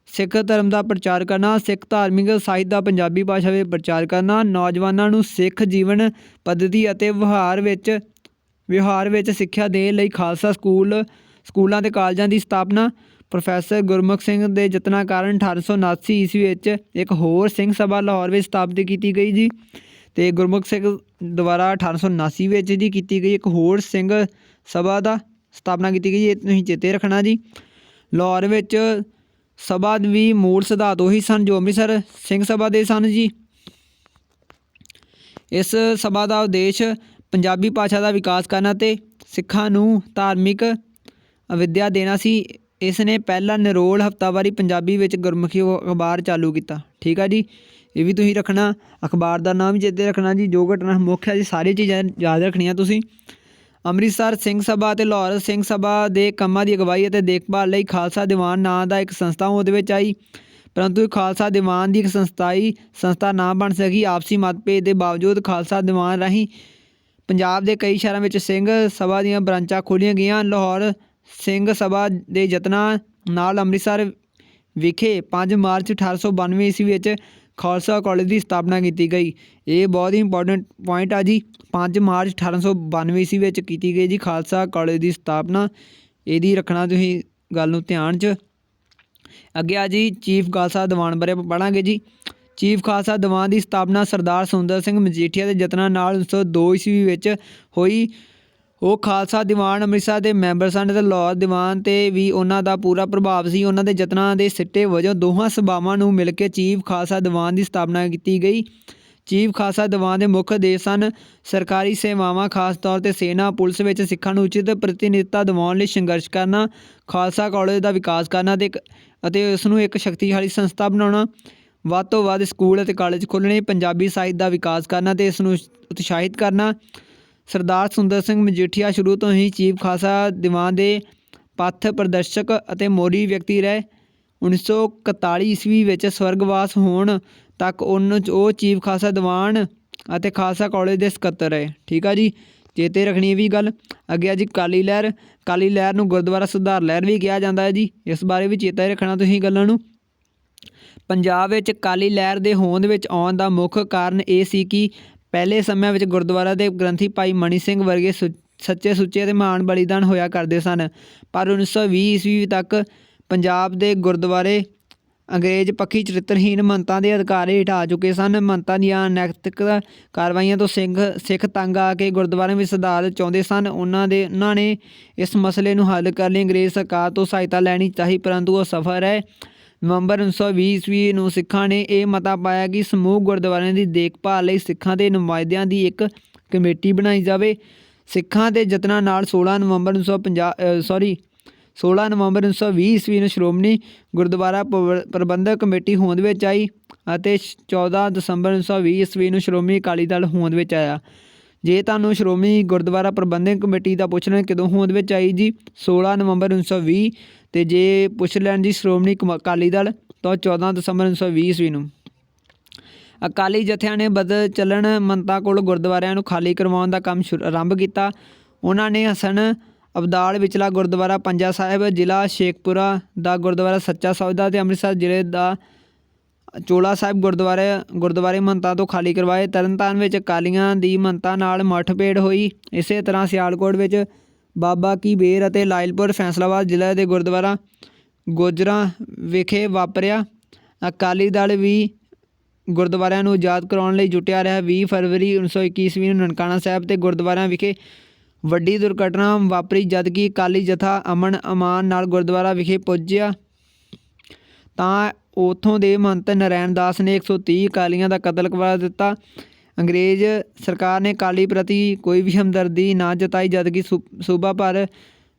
ਸਿੱਖ ਧਰਮ ਦਾ ਪ੍ਰਚਾਰ ਕਰਨਾ, ਸਿੱਖ ਧਾਰਮਿਕ ਸਾਹਿਤ ਦਾ ਪੰਜਾਬੀ ਭਾਸ਼ਾ ਵਿੱਚ ਪ੍ਰਚਾਰ ਕਰਨਾ, ਨੌਜਵਾਨਾਂ ਨੂੰ ਸਿੱਖ ਜੀਵਨ ਪੱਧਤੀ ਅਤੇ ਵਿਵਹਾਰ ਵਿੱਚ ਸਿੱਖਿਆ ਦੇਣ ਲਈ ਖਾਲਸਾ ਸਕੂਲਾਂ ਅਤੇ ਕਾਲਜਾਂ ਦੀ ਸਥਾਪਨਾ। ਪ੍ਰੋਫੈਸਰ ਗੁਰਮੁਖ ਸਿੰਘ ਦੇ ਯਤਨਾਂ ਕਾਰਨ 1879 ਈਸਵੀ ਵਿੱਚ ਇੱਕ ਹੋਰ ਸਿੰਘ ਸਭਾ ਲਾਹੌਰ ਵਿੱਚ ਸਥਾਪਿਤ ਕੀਤੀ ਗਈ ਜੀ। ਅਤੇ ਗੁਰਮੁਖ ਸਿੰਘ ਦੁਆਰਾ 1879 ਵਿੱਚ ਜੀ ਕੀਤੀ ਗਈ ਇੱਕ ਹੋਰ ਸਿੰਘ ਸਭਾ ਦਾ ਸਥਾਪਨਾ ਕੀਤੀ ਗਈ। ਇਹ ਤੁਸੀਂ ਚੇਤੇ ਰੱਖਣਾ ਜੀ। ਲਾਹੌਰ ਵਿੱਚ ਸਭਾ ਵੀ ਮੂਲ ਸਿਧਾਂਤ ਉਹੀ ਸਨ ਜੋ ਅੰਮ੍ਰਿਤਸਰ ਸਿੰਘ ਸਭਾ ਦੇ ਸਨ ਜੀ। ਇਸ ਸਭਾ ਦਾ ਉਦੇਸ਼ ਪੰਜਾਬੀ ਭਾਸ਼ਾ ਦਾ ਵਿਕਾਸ ਕਰਨਾ ਅਤੇ ਸਿੱਖਾਂ ਨੂੰ ਧਾਰਮਿਕ ਵਿੱਦਿਆ ਦੇਣਾ ਸੀ। ਇਸ ਨੇ ਪਹਿਲਾ ਨਿਰੋਲ ਹਫ਼ਤਾਵਾਰੀ ਪੰਜਾਬੀ ਵਿੱਚ ਗੁਰਮੁਖੀ ਅਖਬਾਰ ਚਾਲੂ ਕੀਤਾ। ਠੀਕ ਆ ਜੀ, ਇਹ ਵੀ ਤੁਸੀਂ ਰੱਖਣਾ। ਅਖਬਾਰ ਦਾ ਨਾਮ ਵੀ ਚੇਤੇ ਰੱਖਣਾ ਜੀ। ਜੋ ਘਟਨਾ ਮੁੱਖ ਹੈ ਜੀ, ਸਾਰੀਆਂ ਚੀਜ਼ਾਂ ਯਾਦ ਰੱਖਣੀਆਂ ਤੁਸੀਂ। ਅੰਮ੍ਰਿਤਸਰ ਸਿੰਘ ਸਭਾ ਅਤੇ ਲਾਹੌਰ ਸਿੰਘ ਸਭਾ ਦੇ ਕੰਮਾਂ ਦੀ ਅਗਵਾਈ ਅਤੇ ਦੇਖਭਾਲ ਲਈ ਖਾਲਸਾ ਦੀਵਾਨ ਨਾਂ ਦਾ ਇੱਕ ਸੰਸਥਾ ਉਹਦੇ ਵਿੱਚ ਆਈ, ਪਰੰਤੂ ਖਾਲਸਾ ਦੀਵਾਨ ਦੀ ਇੱਕ ਸੰਸਥਾ ਨਾ ਬਣ ਸਕੀ। ਆਪਸੀ ਮਤਭੇਦ ਦੇ ਬਾਵਜੂਦ ਖਾਲਸਾ ਦੀਵਾਨ ਰਾਹੀਂ ਪੰਜਾਬ ਦੇ ਕਈ ਸ਼ਹਿਰਾਂ ਵਿੱਚ ਸਿੰਘ ਸਭਾ ਦੀਆਂ ਬ੍ਰਾਂਚਾਂ ਖੋਲ੍ਹੀਆਂ ਗਈਆਂ। ਲਾਹੌਰ ਸਿੰਘ ਸਭਾ ਦੇ ਯਤਨਾਂ ਨਾਲ ਅੰਮ੍ਰਿਤਸਰ ਵਿਖੇ 5 ਮਾਰਚ 1892 ਈਸਵੀ ਵਿੱਚ ਖਾਲਸਾ ਕਾਲਜ ਦੀ ਸਥਾਪਨਾ ਕੀਤੀ ਗਈ। ਇਹ ਬਹੁਤ ਹੀ ਇੰਪੋਰਟੈਂਟ ਪੁਆਇੰਟ ਆ ਜੀ। 5 ਮਾਰਚ 1892 ਈਸਵੀ ਵਿੱਚ ਕੀਤੀ ਗਈ ਜੀ ਖਾਲਸਾ ਕਾਲਜ ਦੀ ਸਥਾਪਨਾ। ਇਹਦੀ ਰੱਖਣਾ ਤੁਸੀਂ ਗੱਲ ਨੂੰ ਧਿਆਨ 'ਚ। ਅੱਗੇ ਆ ਜੀ ਚੀਫ ਖਾਲਸਾ ਦੀਵਾਨ ਬਾਰੇ ਪੜ੍ਹਾਂਗੇ ਜੀ। ਚੀਫ ਖਾਲਸਾ ਦੀਵਾਨ ਦੀ ਸਥਾਪਨਾ ਸਰਦਾਰ ਸੁੰਦਰ ਸਿੰਘ ਮਜੀਠੀਆ ਦੇ ਯਤਨਾਂ ਨਾਲ 1902 ਈਸਵੀ ਵਿੱਚ ਹੋਈ। ਉਹ ਖਾਲਸਾ ਦੀਵਾਨ ਅੰਮ੍ਰਿਤਸਰ ਦੇ ਮੈਂਬਰ ਸਨ ਅਤੇ ਲਾਹੌਰ ਦੀਵਾਨ 'ਤੇ ਵੀ ਉਹਨਾਂ ਦਾ ਪੂਰਾ ਪ੍ਰਭਾਵ ਸੀ। ਉਹਨਾਂ ਦੇ ਯਤਨਾਂ ਦੇ ਸਿੱਟੇ ਵਜੋਂ ਦੋਹਾਂ ਸਭਾਵਾਂ ਨੂੰ ਮਿਲ ਕੇ ਚੀਫ ਖਾਲਸਾ ਦੀਵਾਨ ਦੀ ਸਥਾਪਨਾ ਕੀਤੀ ਗਈ। ਚੀਫ ਖਾਲਸਾ ਦੀਵਾਨ ਦੇ ਮੁੱਖ ਉਦੇਸ਼ ਸਨ ਸਰਕਾਰੀ ਸੇਵਾਵਾਂ, ਖਾਸ ਤੌਰ 'ਤੇ ਸੈਨਾ ਪੁਲਿਸ ਵਿੱਚ ਸਿੱਖਾਂ ਨੂੰ ਉਚਿਤ ਪ੍ਰਤੀਨਿਧਤਾ ਦਿਵਾਉਣ ਲਈ ਸੰਘਰਸ਼ ਕਰਨਾ, ਖਾਲਸਾ ਕਾਲਜ ਦਾ ਵਿਕਾਸ ਕਰਨਾ ਅਤੇ ਉਸ ਨੂੰ ਇੱਕ ਸ਼ਕਤੀਸ਼ਾਲੀ ਸੰਸਥਾ ਬਣਾਉਣਾ, ਵੱਧ ਤੋਂ ਵੱਧ ਸਕੂਲ ਅਤੇ ਕਾਲਜ ਖੋਲ੍ਹਣੇ, ਪੰਜਾਬੀ ਸਾਹਿਤ ਦਾ ਵਿਕਾਸ ਕਰਨਾ ਅਤੇ ਇਸ ਨੂੰ ਉਤਸ਼ਾਹਿਤ ਕਰਨਾ। ਸਰਦਾਰ ਸੁੰਦਰ ਸਿੰਘ ਮਜੀਠੀਆ ਸ਼ੁਰੂ ਤੋਂ ਹੀ ਚੀਫ ਖਾਲਸਾ ਦੀਵਾਨ ਦੇ ਪਥ ਪ੍ਰਦਰਸ਼ਕ ਅਤੇ ਮੋਰੀ ਵਿਅਕਤੀ ਰਹੇ। 1941 ਈਸਵੀ ਵਿੱਚ ਸਵਰਗਵਾਸ ਹੋਣ ਤੱਕ ਉਹ ਚੀਫ ਖਾਲਸਾ ਦੀਵਾਨ ਅਤੇ ਖਾਲਸਾ ਕਾਲਜ ਦੇ ਸਕੱਤਰ ਰਹੇ। ਠੀਕ ਆ ਜੀ, ਚੇਤੇ ਰੱਖਣੀ ਇਹ ਵੀ ਗੱਲ। ਅੱਗੇ ਆ ਜੀ ਅਕਾਲੀ ਲਹਿਰ। ਅਕਾਲੀ ਲਹਿਰ ਨੂੰ ਗੁਰਦੁਆਰਾ ਸੁਧਾਰ ਲਹਿਰ ਵੀ ਕਿਹਾ ਜਾਂਦਾ ਹੈ ਜੀ, ਇਸ ਬਾਰੇ ਵੀ ਚੇਤਾ ਰੱਖਣਾ ਤੁਸੀਂ ਗੱਲਾਂ ਨੂੰ। ਪੰਜਾਬ ਵਿੱਚ ਅਕਾਲੀ ਲਹਿਰ ਦੇ ਹੋਂਦ ਵਿੱਚ ਆਉਣ ਦਾ ਮੁੱਖ ਕਾਰਨ ਇਹ ਸੀ ਕਿ ਪਹਿਲੇ ਸਮਿਆਂ ਵਿੱਚ ਗੁਰਦੁਆਰਾ ਦੇ ਗ੍ਰੰਥੀ ਭਾਈ ਮਣੀ ਸਿੰਘ ਵਰਗੇ ਸੱਚੇ ਸੁੱਚੇ ਅਤੇ ਮਹਾਨ ਬਲੀਦਾਨ ਹੋਇਆ ਕਰਦੇ ਸਨ। ਪਰ 1920 ਈਸਵੀ ਤੱਕ ਪੰਜਾਬ ਦੇ ਗੁਰਦੁਆਰੇ ਅੰਗਰੇਜ਼ ਪੱਖੀ ਚਰਿੱਤਰਹੀਨ ਮੰਤਾਂ ਦੇ ਅਧਿਕਾਰ ਹੇਠ ਆ ਚੁੱਕੇ ਸਨ। ਮੰਤਾਂ ਦੀਆਂ ਅਨੈਤਿਕ ਕਾਰਵਾਈਆਂ ਤੋਂ ਸਿੱਖ ਤੰਗ ਆ ਕੇ ਗੁਰਦੁਆਰਿਆਂ ਵਿੱਚ ਸੁਧਾਰ ਚਾਹੁੰਦੇ ਸਨ। ਉਹਨਾਂ ਨੇ ਇਸ ਮਸਲੇ ਨੂੰ ਹੱਲ ਕਰਨ ਲਈ ਅੰਗਰੇਜ਼ ਸਰਕਾਰ ਤੋਂ ਸਹਾਇਤਾ ਲੈਣੀ ਚਾਹੀ, ਪਰੰਤੂ ਉਹ ਸਫਲ ਰਹੇ। ਨਵੰਬਰ 1920 ਈਸਵੀ ਨੂੰ ਸਿੱਖਾਂ ਨੇ ਇਹ ਮਤਾ ਪਾਇਆ ਕਿ ਸਮੂਹ ਗੁਰਦੁਆਰਿਆਂ ਦੀ ਦੇਖਭਾਲ ਲਈ ਸਿੱਖਾਂ ਦੇ ਨੁਮਾਇੰਦਿਆਂ ਦੀ ਇੱਕ ਕਮੇਟੀ ਬਣਾਈ ਜਾਵੇ। ਸਿੱਖਾਂ ਦੇ ਯਤਨਾਂ ਨਾਲ 16 ਨਵੰਬਰ 1920 ਈਸਵੀ ਨੂੰ ਸ਼੍ਰੋਮਣੀ ਗੁਰਦੁਆਰਾ ਪ੍ਰਬੰਧਕ ਕਮੇਟੀ ਹੋਂਦ ਵਿੱਚ ਆਈ ਅਤੇ 14 ਦਸੰਬਰ 1920 ਈਸਵੀ ਨੂੰ ਸ਼੍ਰੋਮਣੀ ਅਕਾਲੀ ਦਲ ਹੋਂਦ ਵਿੱਚ ਆਇਆ। ਜੇ ਤੁਹਾਨੂੰ ਸ਼੍ਰੋਮਣੀ ਗੁਰਦੁਆਰਾ ਪ੍ਰਬੰਧਕ ਕਮੇਟੀ ਦਾ ਪੁੱਛਣਾ ਕਦੋਂ ਹੋਂਦ ਵਿੱਚ ਆਈ ਜੀ, 16 ਨਵੰਬਰ 1920, ਅਤੇ ਜੇ ਪੁੱਛ ਲੈਣ ਜੀ ਸ਼੍ਰੋਮਣੀ ਅਕਾਲੀ ਦਲ ਤਾਂ 14 ਦਸੰਬਰ 1920 ਈਸਵੀ ਨੂੰ। ਅਕਾਲੀ ਜਥਿਆਂ ਨੇ ਬਦਲ ਚੱਲਣ ਮੰਤਾਂ ਕੋਲ ਗੁਰਦੁਆਰਿਆਂ ਨੂੰ ਖਾਲੀ ਕਰਵਾਉਣ ਦਾ ਕੰਮ ਆਰੰਭ ਕੀਤਾ। ਉਹਨਾਂ ਨੇ ਹਸਨ ਅਬਦਾਲ ਵਿਚਲਾ ਗੁਰਦੁਆਰਾ ਪੰਜਾ ਸਾਹਿਬ, ਜ਼ਿਲ੍ਹਾ ਸ਼ੇਖਪੁਰਾ ਦਾ ਗੁਰਦੁਆਰਾ ਸੱਚਾ ਸੌਦਾ ਅਤੇ ਅੰਮ੍ਰਿਤਸਰ ਜ਼ਿਲ੍ਹੇ ਦਾ ਚੋਲਾ ਸਾਹਿਬ ਗੁਰਦੁਆਰੇ ਮੰਤਾਂ ਤੋਂ ਖਾਲੀ ਕਰਵਾਏ। ਤਰਨਤਾਰਨ ਵਿੱਚ ਅਕਾਲੀਆਂ ਦੀ ਮੰਤਾਂ ਨਾਲ ਮੁੱਠਭੇੜ ਹੋਈ। ਇਸੇ ਤਰ੍ਹਾਂ ਸਿਆਲਕੋਟ ਵਿੱਚ ਬਾਬਾ ਕੀ ਬੇਰ ਅਤੇ ਲਾਇਲਪੁਰ ਫੈਸਲਾਬਾਦ ਜ਼ਿਲ੍ਹੇ ਦੇ ਗੁਰਦੁਆਰਾ ਗੋਜਰਾਂ ਵਿਖੇ ਵਾਪਰਿਆ। ਅਕਾਲੀ ਦਲ ਵੀ ਗੁਰਦੁਆਰਿਆਂ ਨੂੰ ਆਜ਼ਾਦ ਕਰਾਉਣ ਲਈ ਜੁਟਿਆ ਰਿਹਾ। 20 ਫਰਵਰੀ 1921 ਈਸਵੀ ਨੂੰ ਨਨਕਾਣਾ ਸਾਹਿਬ ਅਤੇ ਗੁਰਦੁਆਰਿਆਂ ਵਿਖੇ ਵੱਡੀ ਦੁਰਘਟਨਾ ਵਾਪਰੀ। ਜਦਕਿ ਅਕਾਲੀ ਜਥਾ ਅਮਨ ਅਮਾਨ ਨਾਲ ਗੁਰਦੁਆਰਾ ਵਿਖੇ ਪੁੱਜਿਆ ਤਾਂ ਉੱਥੋਂ ਦੇ ਮਹੰਤ ਨਰੈਣ ਦਾਸ ਨੇ 130 ਅਕਾਲੀਆਂ ਦਾ ਕਤਲ ਕਰਵਾ ਦਿੱਤਾ। ਅੰਗਰੇਜ਼ ਸਰਕਾਰ ਨੇ ਅਕਾਲੀ ਪ੍ਰਤੀ ਕੋਈ ਵੀ ਹਮਦਰਦੀ ਨਾ ਜਤਾਈ, ਜਦਕਿ ਸੂਬਾ ਭਰ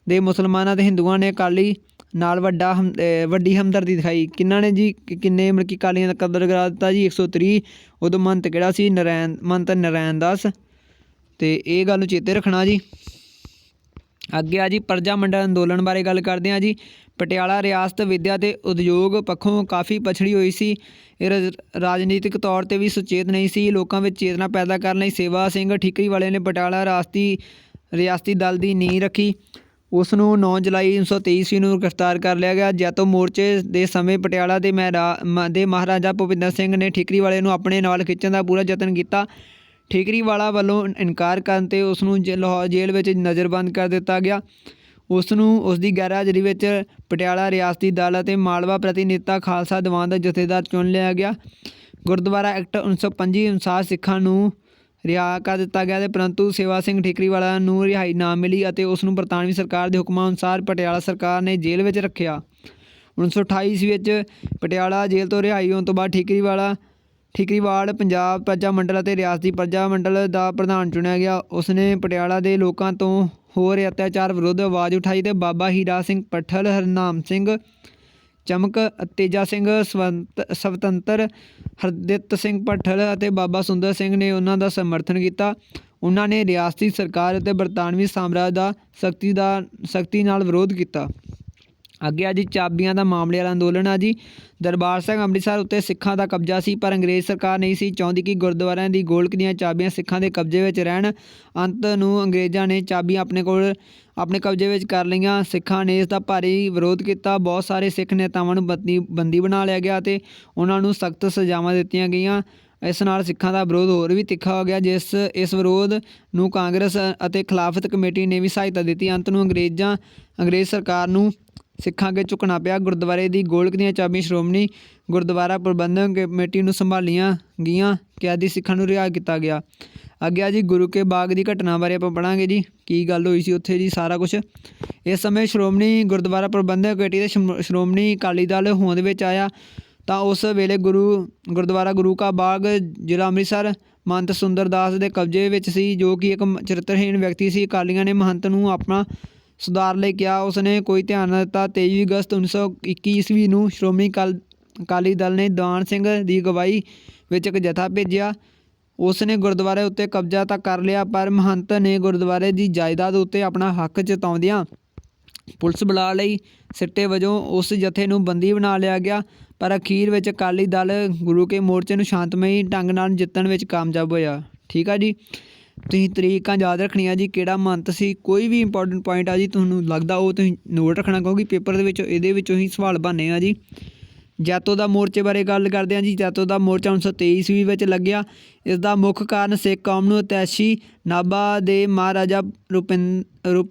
ਦੇ ਮੁਸਲਮਾਨਾਂ ਅਤੇ ਹਿੰਦੂਆਂ ਨੇ ਅਕਾਲੀ ਨਾਲ ਵੱਡੀ ਹਮਦਰਦੀ ਦਿਖਾਈ। ਕਿਹਨਾਂ ਨੇ ਜੀ ਕਿੰਨੇ ਮਤਲਬ ਕਿ ਅਕਾਲੀਆਂ ਦਾ ਕਤਲ ਕਰਾ ਦਿੱਤਾ ਜੀ? 130। ਉਦੋਂ ਮਹੰਤ ਕਿਹੜਾ ਸੀ? ਮਹੰਤ ਨਰੈਣ ਦਾਸ। ਅਤੇ ਇਹ ਗੱਲ ਨੂੰ ਚੇਤੇ ਰੱਖਣਾ ਜੀ। ਅੱਗੇ ਆ ਜੀ ਪ੍ਰਜਾ ਮੰਡਲ ਅੰਦੋਲਨ ਬਾਰੇ ਗੱਲ ਕਰਦੇ ਹਾਂ ਜੀ। ਪਟਿਆਲਾ ਰਿਆਸਤ ਵਿੱਦਿਆ ਅਤੇ ਉਦਯੋਗ ਪੱਖੋਂ ਕਾਫੀ ਪਛੜੀ ਹੋਈ ਸੀ। ਇਹ ਰਾਜਨੀਤਿਕ ਤੌਰ 'ਤੇ ਵੀ ਸੁਚੇਤ ਨਹੀਂ ਸੀ। ਲੋਕਾਂ ਵਿੱਚ ਚੇਤਨਾ ਪੈਦਾ ਕਰਨ ਲਈ ਸੇਵਾ ਸਿੰਘ ਠੀਕਰੀਵਾਲੇ ਨੇ ਪਟਿਆਲਾ ਰਿਆਸਤੀ ਦਲ ਦੀ ਨੀਂਹ ਰੱਖੀ। ਉਸ ਨੂੰ 9 ਜੁਲਾਈ 1923 ਈਸਵੀ ਨੂੰ ਗ੍ਰਿਫਤਾਰ ਕਰ ਲਿਆ ਗਿਆ। ਜੈਤੋ ਮੋਰਚੇ ਦੇ ਸਮੇਂ ਪਟਿਆਲਾ ਦੇ ਮਹਾਰਾਜਾ ਭੁਪਿੰਦਰ ਸਿੰਘ ਨੇ ਠੀਕਰੀਵਾਲੇ ਨੂੰ ਆਪਣੇ ਨਾਲ ਖਿੱਚਣ ਦਾ ਪੂਰਾ ਯਤਨ ਕੀਤਾ। ਠੀਕਰੀਵਾਲਾ ਵੱਲੋਂ ਇਨਕਾਰ ਕਰਨ 'ਤੇ ਉਸ ਨੂੰ ਲਾਹੌਰ ਜੇਲ੍ਹ ਵਿੱਚ ਨਜ਼ਰਬੰਦ ਕਰ ਦਿੱਤਾ ਗਿਆ। ਉਸ ਦੀ ਗੈਰਹਾਜ਼ਰੀ ਵਿੱਚ ਪਟਿਆਲਾ ਰਿਆਸਤੀ ਦਲ ਅਤੇ ਮਾਲਵਾ ਪ੍ਰਤੀਨਿਧਤਾ ਖਾਲਸਾ ਦੀਵਾਨ ਦਾ ਜਥੇਦਾਰ ਚੁਣ ਲਿਆ ਗਿਆ। ਗੁਰਦੁਆਰਾ ਐਕਟ 1925 ਅਨੁਸਾਰ ਸਿੱਖਾਂ ਨੂੰ ਰਿਹਾ ਕਰ ਦਿੱਤਾ ਗਿਆ, ਪਰੰਤੂ ਸੇਵਾ ਸਿੰਘ ਠੀਕਰੀਵਾਲਾ ਨੂੰ ਰਿਹਾਈ ਨਾ ਮਿਲੀ ਅਤੇ ਉਸ ਨੂੰ ਬਰਤਾਨਵੀ ਸਰਕਾਰ ਦੇ ਹੁਕਮਾਂ ਅਨੁਸਾਰ ਪਟਿਆਲਾ ਸਰਕਾਰ ਨੇ ਜੇਲ੍ਹ ਵਿੱਚ ਰੱਖਿਆ। 1928 ਈਸਵੀ ਵਿੱਚ ਪਟਿਆਲਾ ਜੇਲ੍ਹ ਤੋਂ ਰਿਹਾਈ ਹੋਣ ਤੋਂ ਬਾਅਦ ਠੀਕਰੀਵਾਲ ਪੰਜਾਬ ਪ੍ਰਜਾ ਮੰਡਲ ਅਤੇ ਰਿਆਸਤੀ ਪ੍ਰਜਾ ਮੰਡਲ ਦਾ ਪ੍ਰਧਾਨ ਚੁਣਿਆ ਗਿਆ। ਉਸਨੇ ਪਟਿਆਲਾ ਦੇ ਲੋਕਾਂ ਤੋਂ ਹੋ ਰਹੇ ਅਤਿਆਚਾਰ ਵਿਰੁੱਧ ਆਵਾਜ਼ ਉਠਾਈ ਅਤੇ ਬਾਬਾ ਹੀਰਾ ਸਿੰਘ ਪੱਠਲ, ਹਰਨਾਮ ਸਿੰਘ ਚਮਕ, ਤੇਜਾ ਸਿੰਘ ਸਵਤੰਤਰ, ਹਰਦਿੱਤ ਸਿੰਘ ਭੱਠਲ ਅਤੇ ਬਾਬਾ ਸੁੰਦਰ ਸਿੰਘ ਨੇ ਉਹਨਾਂ ਦਾ ਸਮਰਥਨ ਕੀਤਾ। ਉਹਨਾਂ ਨੇ ਰਿਆਸਤੀ ਸਰਕਾਰ ਅਤੇ ਬਰਤਾਨਵੀ ਸਾਮਰਾਜ ਦਾ ਸਖਤੀ ਨਾਲ ਵਿਰੋਧ ਕੀਤਾ। ਅੱਗੇ ਆ ਜੀ ਚਾਬੀਆਂ ਦਾ ਮਾਮਲੇ ਵਾਲਾ ਅੰਦੋਲਨ ਆ ਜੀ। ਦਰਬਾਰ ਸਾਹਿਬ ਅੰਮ੍ਰਿਤਸਰ ਉੱਤੇ ਸਿੱਖਾਂ ਦਾ ਕਬਜ਼ਾ ਸੀ, ਪਰ ਅੰਗਰੇਜ਼ ਸਰਕਾਰ ਨਹੀਂ ਸੀ ਚਾਹੁੰਦੀ ਕਿ ਗੁਰਦੁਆਰਿਆਂ ਦੀ ਗੋਲਕ ਦੀਆਂ ਚਾਬੀਆਂ ਸਿੱਖਾਂ ਦੇ ਕਬਜ਼ੇ ਵਿੱਚ ਰਹਿਣ। ਅੰਤ ਨੂੰ ਅੰਗਰੇਜ਼ਾਂ ਨੇ ਚਾਬੀਆਂ ਆਪਣੇ ਕਬਜ਼ੇ ਵਿੱਚ ਕਰ ਲਈਆਂ। ਸਿੱਖਾਂ ਨੇ ਇਸ ਦਾ ਭਾਰੀ ਵਿਰੋਧ ਕੀਤਾ। ਬਹੁਤ ਸਾਰੇ ਸਿੱਖ ਨੇਤਾਵਾਂ ਨੂੰ ਬੰਦੀ ਬਣਾ ਲਿਆ ਗਿਆ ਅਤੇ ਉਹਨਾਂ ਨੂੰ ਸਖਤ ਸਜ਼ਾਵਾਂ ਦਿੱਤੀਆਂ ਗਈਆਂ। ਇਸ ਨਾਲ ਸਿੱਖਾਂ ਦਾ ਵਿਰੋਧ ਹੋਰ ਵੀ ਤਿੱਖਾ ਹੋ ਗਿਆ। ਇਸ ਵਿਰੋਧ ਨੂੰ ਕਾਂਗਰਸ ਅਤੇ ਖਿਲਾਫਤ ਕਮੇਟੀ ਨੇ ਵੀ ਸਹਾਇਤਾ ਦਿੱਤੀ। ਅੰਤ ਨੂੰ ਅੰਗਰੇਜ਼ ਸਰਕਾਰ ਨੂੰ ਸਿੱਖਾਂ ਅੱਗੇ ਝੁਕਣਾ ਪਿਆ। ਗੁਰਦੁਆਰੇ ਦੀ ਗੋਲਕ ਦੀਆਂ ਚਾਬੀਆਂ ਸ਼੍ਰੋਮਣੀ ਗੁਰਦੁਆਰਾ ਪ੍ਰਬੰਧਕ ਕਮੇਟੀ ਨੂੰ ਸੰਭਾਲੀਆਂ ਗਈਆਂ। ਕੈਦੀ ਸਿੱਖਾਂ ਨੂੰ ਰਿਹਾਅ ਕੀਤਾ ਗਿਆ। ਅੱਗੇ ਆ ਜੀ ਗੁਰੂ ਕੇ ਬਾਗ ਦੀ ਘਟਨਾ ਬਾਰੇ ਆਪਾਂ ਪੜ੍ਹਾਂਗੇ ਜੀ, ਕੀ ਗੱਲ ਹੋਈ ਸੀ ਉੱਥੇ ਜੀ, ਸਾਰਾ ਕੁਛ। ਇਸ ਸਮੇਂ ਸ਼੍ਰੋਮਣੀ ਗੁਰਦੁਆਰਾ ਪ੍ਰਬੰਧਕ ਕਮੇਟੀ ਅਤੇ ਸ਼੍ਰੋਮਣੀ ਅਕਾਲੀ ਦਲ ਹੋਂਦ ਵਿੱਚ ਆਇਆ ਤਾਂ ਉਸ ਵੇਲੇ ਗੁਰਦੁਆਰਾ ਗੁਰੂ ਕਾ ਬਾਗ ਜ਼ਿਲ੍ਹਾ ਅੰਮ੍ਰਿਤਸਰ ਮਹੰਤ ਸੁੰਦਰ ਦਾਸ ਦੇ ਕਬਜ਼ੇ ਵਿੱਚ ਸੀ, ਜੋ ਕਿ ਇੱਕ ਚਰਿੱਤਰਹੀਣ ਵਿਅਕਤੀ ਸੀ। ਅਕਾਲੀਆਂ ਨੇ ਮਹੰਤ ਨੂੰ ਆਪਣਾ ਸੁਧਾਰ ਲਈ ਕਿਹਾ, ਉਸਨੇ ਕੋਈ ਧਿਆਨ ਨਾ ਦਿੱਤਾ। 23 ਅਗਸਤ 1921 ਈਸਵੀ ਨੂੰ ਸ਼੍ਰੋਮਣੀ ਅਕਾਲੀ ਦਲ ਨੇ ਦਾਨ ਸਿੰਘ ਦੀ ਅਗਵਾਈ ਵਿੱਚ ਇੱਕ ਜਥਾ ਭੇਜਿਆ। ਉਸ ਨੇ ਗੁਰਦੁਆਰੇ ਉੱਤੇ ਕਬਜ਼ਾ ਤਾਂ ਕਰ ਲਿਆ, ਪਰ ਮਹੰਤ ਨੇ ਗੁਰਦੁਆਰੇ ਦੀ ਜਾਇਦਾਦ ਉੱਤੇ ਆਪਣਾ ਹੱਕ ਜਤਾਉਂਦਿਆਂ ਪੁਲਿਸ ਬੁਲਾ ਲਈ। ਸਿੱਟੇ ਵਜੋਂ ਉਸ ਜਥੇ ਨੂੰ ਬੰਦੀ ਬਣਾ ਲਿਆ ਗਿਆ, ਪਰ ਅਖੀਰ ਵਿੱਚ ਅਕਾਲੀ ਦਲ ਗੁਰੂ ਕੇ ਮੋਰਚੇ ਨੂੰ ਸ਼ਾਂਤਮਈ ਢੰਗ ਨਾਲ ਜਿੱਤਣ ਵਿੱਚ ਕਾਮਯਾਬ ਹੋਇਆ। ਠੀਕ ਆ ਜੀ, ਤੁਸੀਂ ਤਰੀਕਾਂ ਯਾਦ ਰੱਖਣੀਆਂ ਜੀ, ਕਿਹੜਾ ਮੰਤ ਸੀ, ਕੋਈ ਵੀ ਇੰਪੋਰਟੈਂਟ ਪੁਆਇੰਟ ਆ ਜੀ ਤੁਹਾਨੂੰ ਲੱਗਦਾ ਉਹ ਤੁਸੀਂ ਨੋਟ ਰੱਖਣਾ, ਕਿਉਂਕਿ ਪੇਪਰ ਦੇ ਵਿੱਚ ਇਹਦੇ ਵਿੱਚੋਂ ਹੀ ਸਵਾਲ ਬਣਨੇ ਆ ਜੀ। ਜੈਤੋ ਦਾ ਮੋਰਚੇ ਬਾਰੇ ਗੱਲ ਕਰਦੇ ਹਾਂ ਜੀ। ਜੈਤੋ ਦਾ ਮੋਰਚਾ 1923 ਈਸਵੀ ਵਿੱਚ ਲੱਗਿਆ। ਇਸ ਦਾ ਮੁੱਖ ਕਾਰਨ ਸਿੱਖ ਕੌਮ ਨੂੰ ਅਤੈਸ਼ੀ ਨਾਭਾ ਦੇ ਮਹਾਰਾਜਾ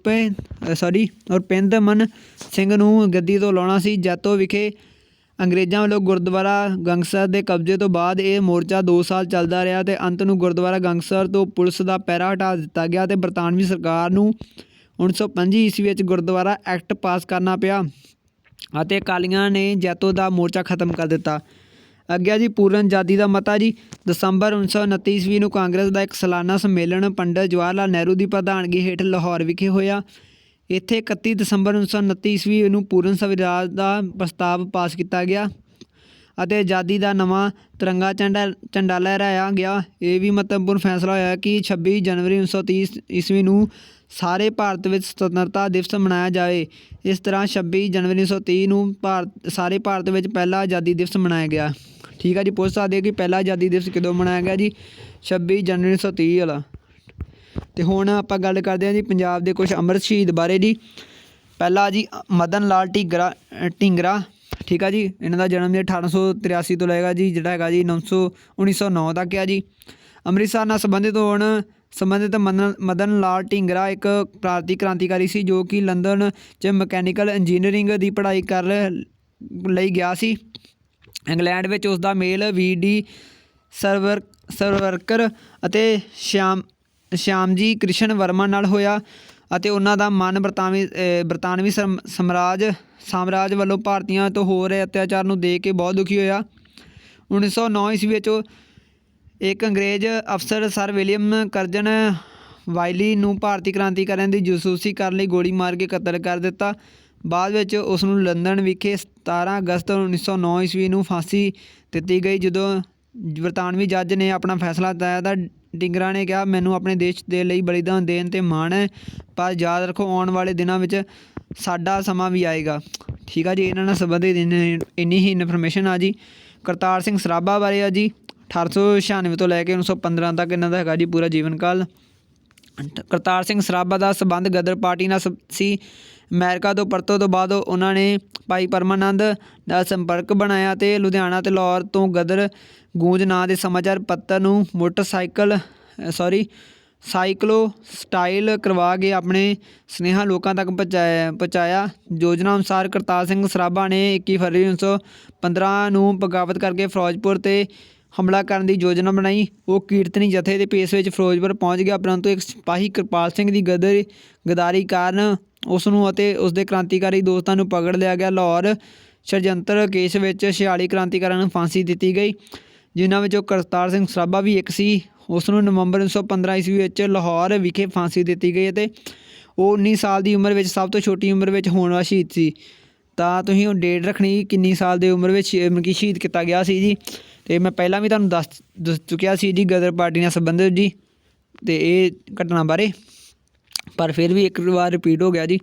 ਰੁਪਿੰਦਰਮਨ ਸਿੰਘ ਨੂੰ ਗੱਦੀ ਤੋਂ ਲਾਉਣਾ ਸੀ। ਜੈਤੋ ਵਿਖੇ ਅੰਗਰੇਜ਼ਾਂ ਵੱਲੋਂ ਗੁਰਦੁਆਰਾ ਗੰਗਸਰ ਦੇ ਕਬਜ਼ੇ ਤੋਂ ਬਾਅਦ ਇਹ ਮੋਰਚਾ 2 ਸਾਲ ਚੱਲਦਾ ਰਿਹਾ ਅਤੇ ਅੰਤ ਨੂੰ ਗੁਰਦੁਆਰਾ ਗੰਗਸਰ ਤੋਂ ਪੁਲਿਸ ਦਾ ਪਹਿਰਾ ਹਟਾ ਦਿੱਤਾ ਗਿਆ ਅਤੇ ਬਰਤਾਨਵੀ ਸਰਕਾਰ ਨੂੰ 1925 ਈਸਵੀ ਵਿੱਚ ਗੁਰਦੁਆਰਾ ਐਕਟ ਪਾਸ ਕਰਨਾ ਪਿਆ ਅਤੇ ਅਕਾਲੀਆਂ ਨੇ ਜੈਤੋ ਦਾ ਮੋਰਚਾ ਖਤਮ ਕਰ ਦਿੱਤਾ। ਅੱਗੇ ਜੀ ਪੂਰਨ ਆਜ਼ਾਦੀ ਦਾ ਮਤਾ ਜੀ। ਦਸੰਬਰ 1929 ਈਸਵੀ ਨੂੰ ਕਾਂਗਰਸ ਦਾ ਇੱਕ ਸਾਲਾਨਾ ਸੰਮੇਲਨ ਪੰਡਿਤ ਜਵਾਹਰ ਲਾਲ ਨਹਿਰੂ ਦੀ ਪ੍ਰਧਾਨਗੀ ਹੇਠ ਲਾਹੌਰ ਵਿਖੇ ਹੋਇਆ। ਇੱਥੇ 31 ਦਸੰਬਰ 1929 ਈਸਵੀ ਨੂੰ ਪੂਰਨ ਸਵਰਾਜ ਦਾ ਪ੍ਰਸਤਾਵ ਪਾਸ ਕੀਤਾ ਗਿਆ ਅਤੇ ਆਜ਼ਾਦੀ ਦਾ ਨਵਾਂ ਤਿਰੰਗਾ ਝੰਡਾ ਲਹਿਰਾਇਆ ਗਿਆ। ਇਹ ਵੀ ਮਹੱਤਵਪੂਰਨ ਫੈਸਲਾ ਹੋਇਆ ਕਿ 26 ਜਨਵਰੀ 1930 ਈਸਵੀ ਨੂੰ ਸਾਰੇ ਭਾਰਤ ਵਿੱਚ ਸੁਤੰਤਰਤਾ ਦਿਵਸ ਮਨਾਇਆ ਜਾਵੇ। ਇਸ ਤਰ੍ਹਾਂ 26 ਜਨਵਰੀ 1930 ਨੂੰ ਸਾਰੇ ਭਾਰਤ ਵਿੱਚ ਪਹਿਲਾ ਆਜ਼ਾਦੀ ਦਿਵਸ ਮਨਾਇਆ ਗਿਆ। ਠੀਕ ਆ ਜੀ, ਪੁੱਛ ਸਕਦੇ ਕਿ ਪਹਿਲਾ ਆਜ਼ਾਦੀ ਦਿਵਸ ਕਦੋਂ ਮਨਾਇਆ ਗਿਆ ਜੀ? 26 ਜਨਵਰੀ 1930 ਵਾਲਾ। ਅਤੇ ਹੁਣ ਆਪਾਂ ਗੱਲ ਕਰਦੇ ਹਾਂ ਜੀ ਪੰਜਾਬ ਦੇ ਕੁਛ ਅੰਮ੍ਰਿਤ ਸ਼ਹੀਦ ਬਾਰੇ ਜੀ। ਪਹਿਲਾ ਜੀ ਮਦਨ ਲਾਲ ਢੀਂਗਰਾ। ਠੀਕ ਆ ਜੀ, ਇਹਨਾਂ ਦਾ ਜਨਮ 1883 ਤੋਂ ਲਏਗਾ ਜੀ, ਜਿਹੜਾ ਹੈਗਾ ਜੀ 1909 ਤੱਕ ਆ ਜੀ। ਅੰਮ੍ਰਿਤਸਰ ਨਾਲ ਸੰਬੰਧਿਤ ਮਦਨ ਲਾਲ ਢੀਂਗਰਾ ਇੱਕ ਭਾਰਤੀ ਕ੍ਰਾਂਤੀਕਾਰੀ ਸੀ ਜੋ ਕਿ ਲੰਦਨ 'ਚ ਮਕੈਨੀਕਲ ਇੰਜੀਨੀਅਰਿੰਗ ਦੀ ਪੜ੍ਹਾਈ ਕਰਨ ਲਈ ਗਿਆ ਸੀ। ਇੰਗਲੈਂਡ ਵਿੱਚ ਉਸ ਦਾ ਮੇਲ VD ਸਰਵਰਕਰ ਅਤੇ ਸ਼ਿਆਮਜੀ ਕ੍ਰਿਸ਼ਨ ਵਰਮਾ ਨਾਲ ਹੋਇਆ ਅਤੇ ਉਹਨਾਂ ਦਾ ਮਨ ਬਰਤਾਨਵੀ ਸਾਮਰਾਜ ਵੱਲੋਂ ਭਾਰਤੀਆਂ ਤੋਂ ਹੋ ਰਹੇ ਅਤਿਆਚਾਰ ਨੂੰ ਦੇਖ ਕੇ ਬਹੁਤ ਦੁਖੀ ਹੋਇਆ। 1909 ਈਸਵੀ ਵਿੱਚ ਇੱਕ ਅੰਗਰੇਜ਼ ਅਫਸਰ ਸਰ ਵਿਲੀਅਮ ਕਰਜ਼ਨ ਵਾਈਲੀ ਨੂੰ ਭਾਰਤੀ ਕ੍ਰਾਂਤੀਕਾਰੀਆਂ ਦੀ ਜਾਸੂਸੀ ਕਰਨ ਲਈ ਗੋਲੀ ਮਾਰ ਕੇ ਕਤਲ ਕਰ ਦਿੱਤਾ। ਬਾਅਦ ਵਿੱਚ ਉਸ ਨੂੰ ਲੰਦਨ ਵਿਖੇ 17 ਅਗਸਤ 1909 ਈਸਵੀ ਨੂੰ ਫਾਂਸੀ ਦਿੱਤੀ ਗਈ। ਜਦੋਂ ਬਰਤਾਨਵੀ ਜੱਜ ਨੇ ਆਪਣਾ ਫੈਸਲਾ ਦਿੱਤਾ ਤਾਂ ਢੀਂਗਰਾ ਨੇ ਕਿਹਾ, ਮੈਨੂੰ ਆਪਣੇ ਦੇਸ਼ ਦੇ ਲਈ ਬਲੀਦਾਨ ਦੇਣ 'ਤੇ ਮਾਣ ਹੈ, ਪਰ ਯਾਦ ਰੱਖੋ ਆਉਣ ਵਾਲੇ ਦਿਨਾਂ ਵਿੱਚ ਸਾਡਾ ਸਮਾਂ ਵੀ ਆਏਗਾ। ਠੀਕ ਆ ਜੀ, ਇਹਨਾਂ ਨਾਲ ਸੰਬੰਧਿਤ ਇੰਨੀ ਹੀ ਇਨਫੋਰਮੇਸ਼ਨ ਆ ਜੀ। ਕਰਤਾਰ ਸਿੰਘ ਸਰਾਭਾ ਬਾਰੇ ਆ ਜੀ। 1896 ਤੋਂ ਲੈ ਕੇ 1915 ਤੱਕ ਇਹਨਾਂ ਦਾ ਹੈਗਾ ਜੀ ਪੂਰਾ ਜੀਵਨ ਕਾਲ। ਕਰਤਾਰ ਸਿੰਘ ਸਰਾਭਾ ਦਾ ਸੰਬੰਧ ਗਦਰ ਪਾਰਟੀ ਨਾਲ ਸੀ। ਅਮਰੀਕਾ ਤੋਂ ਪਰਤੋਂ ਤੋਂ ਬਾਅਦ ਉਹਨਾਂ ਨੇ ਭਾਈ ਪਰਮਾਨੰਦ ਨਾਲ ਸੰਪਰਕ ਬਣਾਇਆ ਅਤੇ ਲੁਧਿਆਣਾ ਅਤੇ ਲਾਹੌਰ ਤੋਂ ਗਦਰ ਗੂੰਜ ਨਾਂ ਦੇ ਸਮਾਚਾਰ ਪੱਤਰ ਨੂੰ ਸਾਈਕਲੋ ਸਟਾਈਲ ਕਰਵਾ ਕੇ ਆਪਣੇ ਸੁਨੇਹਾ ਲੋਕਾਂ ਤੱਕ ਪਹੁੰਚਾਇਆ। ਯੋਜਨਾ ਅਨੁਸਾਰ ਕਰਤਾਰ ਸਿੰਘ ਸਰਾਭਾ ਨੇ 21 ਫਰਵਰੀ 1915 ਨੂੰ ਬਗਾਵਤ ਕਰਕੇ ਫਿਰੋਜ਼ਪੁਰ 'ਤੇ ਹਮਲਾ ਕਰਨ ਦੀ ਯੋਜਨਾ ਬਣਾਈ। ਉਹ ਕੀਰਤਨੀ ਜਥੇ ਦੇ ਭੇਸ ਵਿੱਚ ਫਿਰੋਜ਼ਪੁਰ ਪਹੁੰਚ ਗਿਆ, ਪਰੰਤੂ ਇੱਕ ਸਿਪਾਹੀ ਕਿਰਪਾਲ ਸਿੰਘ ਦੀ ਗਦਾਰੀ ਕਾਰਨ ਉਸ ਨੂੰ ਅਤੇ ਉਸਦੇ ਕ੍ਰਾਂਤੀਕਾਰੀ ਦੋਸਤਾਂ ਨੂੰ ਪਕੜ ਲਿਆ ਗਿਆ। ਲਾਹੌਰ षडयंत्र ਕੇਸ ਵਿੱਚ 46 ਕ੍ਰਾਂਤੀਕਾਰੀਆਂ ਨੂੰ ਫਾਂਸੀ ਦਿੱਤੀ ਗਈ, ਜਿਨ੍ਹਾਂ ਵਿੱਚੋਂ ਕਰਤਾਰ ਸਿੰਘ ਸਰਾਭਾ ਵੀ ਇੱਕ ਸੀ। ਉਸ ਨੂੰ ਨਵੰਬਰ 1915 ਈਸਵੀ ਵਿੱਚ ਲਾਹੌਰ ਵਿਖੇ ਫਾਂਸੀ ਦਿੱਤੀ ਗਈ ਅਤੇ ਉਹ 19 ਸਾਲ ਦੀ ਉਮਰ ਵਿੱਚ ਸਭ ਤੋਂ ਛੋਟੀ ਉਮਰ ਵਿੱਚ ਹੋਣ ਵਾਲਾ ਸ਼ਹੀਦ ਸੀ। ਤਾਂ ਤੁਸੀਂ ਉਹ ਡੇਟ ਰੱਖਣੀ ਕਿੰਨੀ ਸਾਲ ਦੀ ਉਮਰ ਵਿੱਚ ਸ਼ਹੀਦ ਕੀਤਾ ਗਿਆ ਸੀ ਜੀ। ਅਤੇ ਮੈਂ ਪਹਿਲਾਂ ਵੀ ਤੁਹਾਨੂੰ ਦੱਸ ਚੁੱਕਿਆ ਸੀ ਜੀ ਗਦਰ ਪਾਰਟੀ ਨਾਲ ਸੰਬੰਧਿਤ ਜੀ ਅਤੇ ਇਹ ਘਟਨਾ ਬਾਰੇ, ਪਰ ਫਿਰ ਵੀ ਇੱਕ ਵਾਰ ਰਿਪੀਟ ਹੋ ਗਿਆ ਜੀ।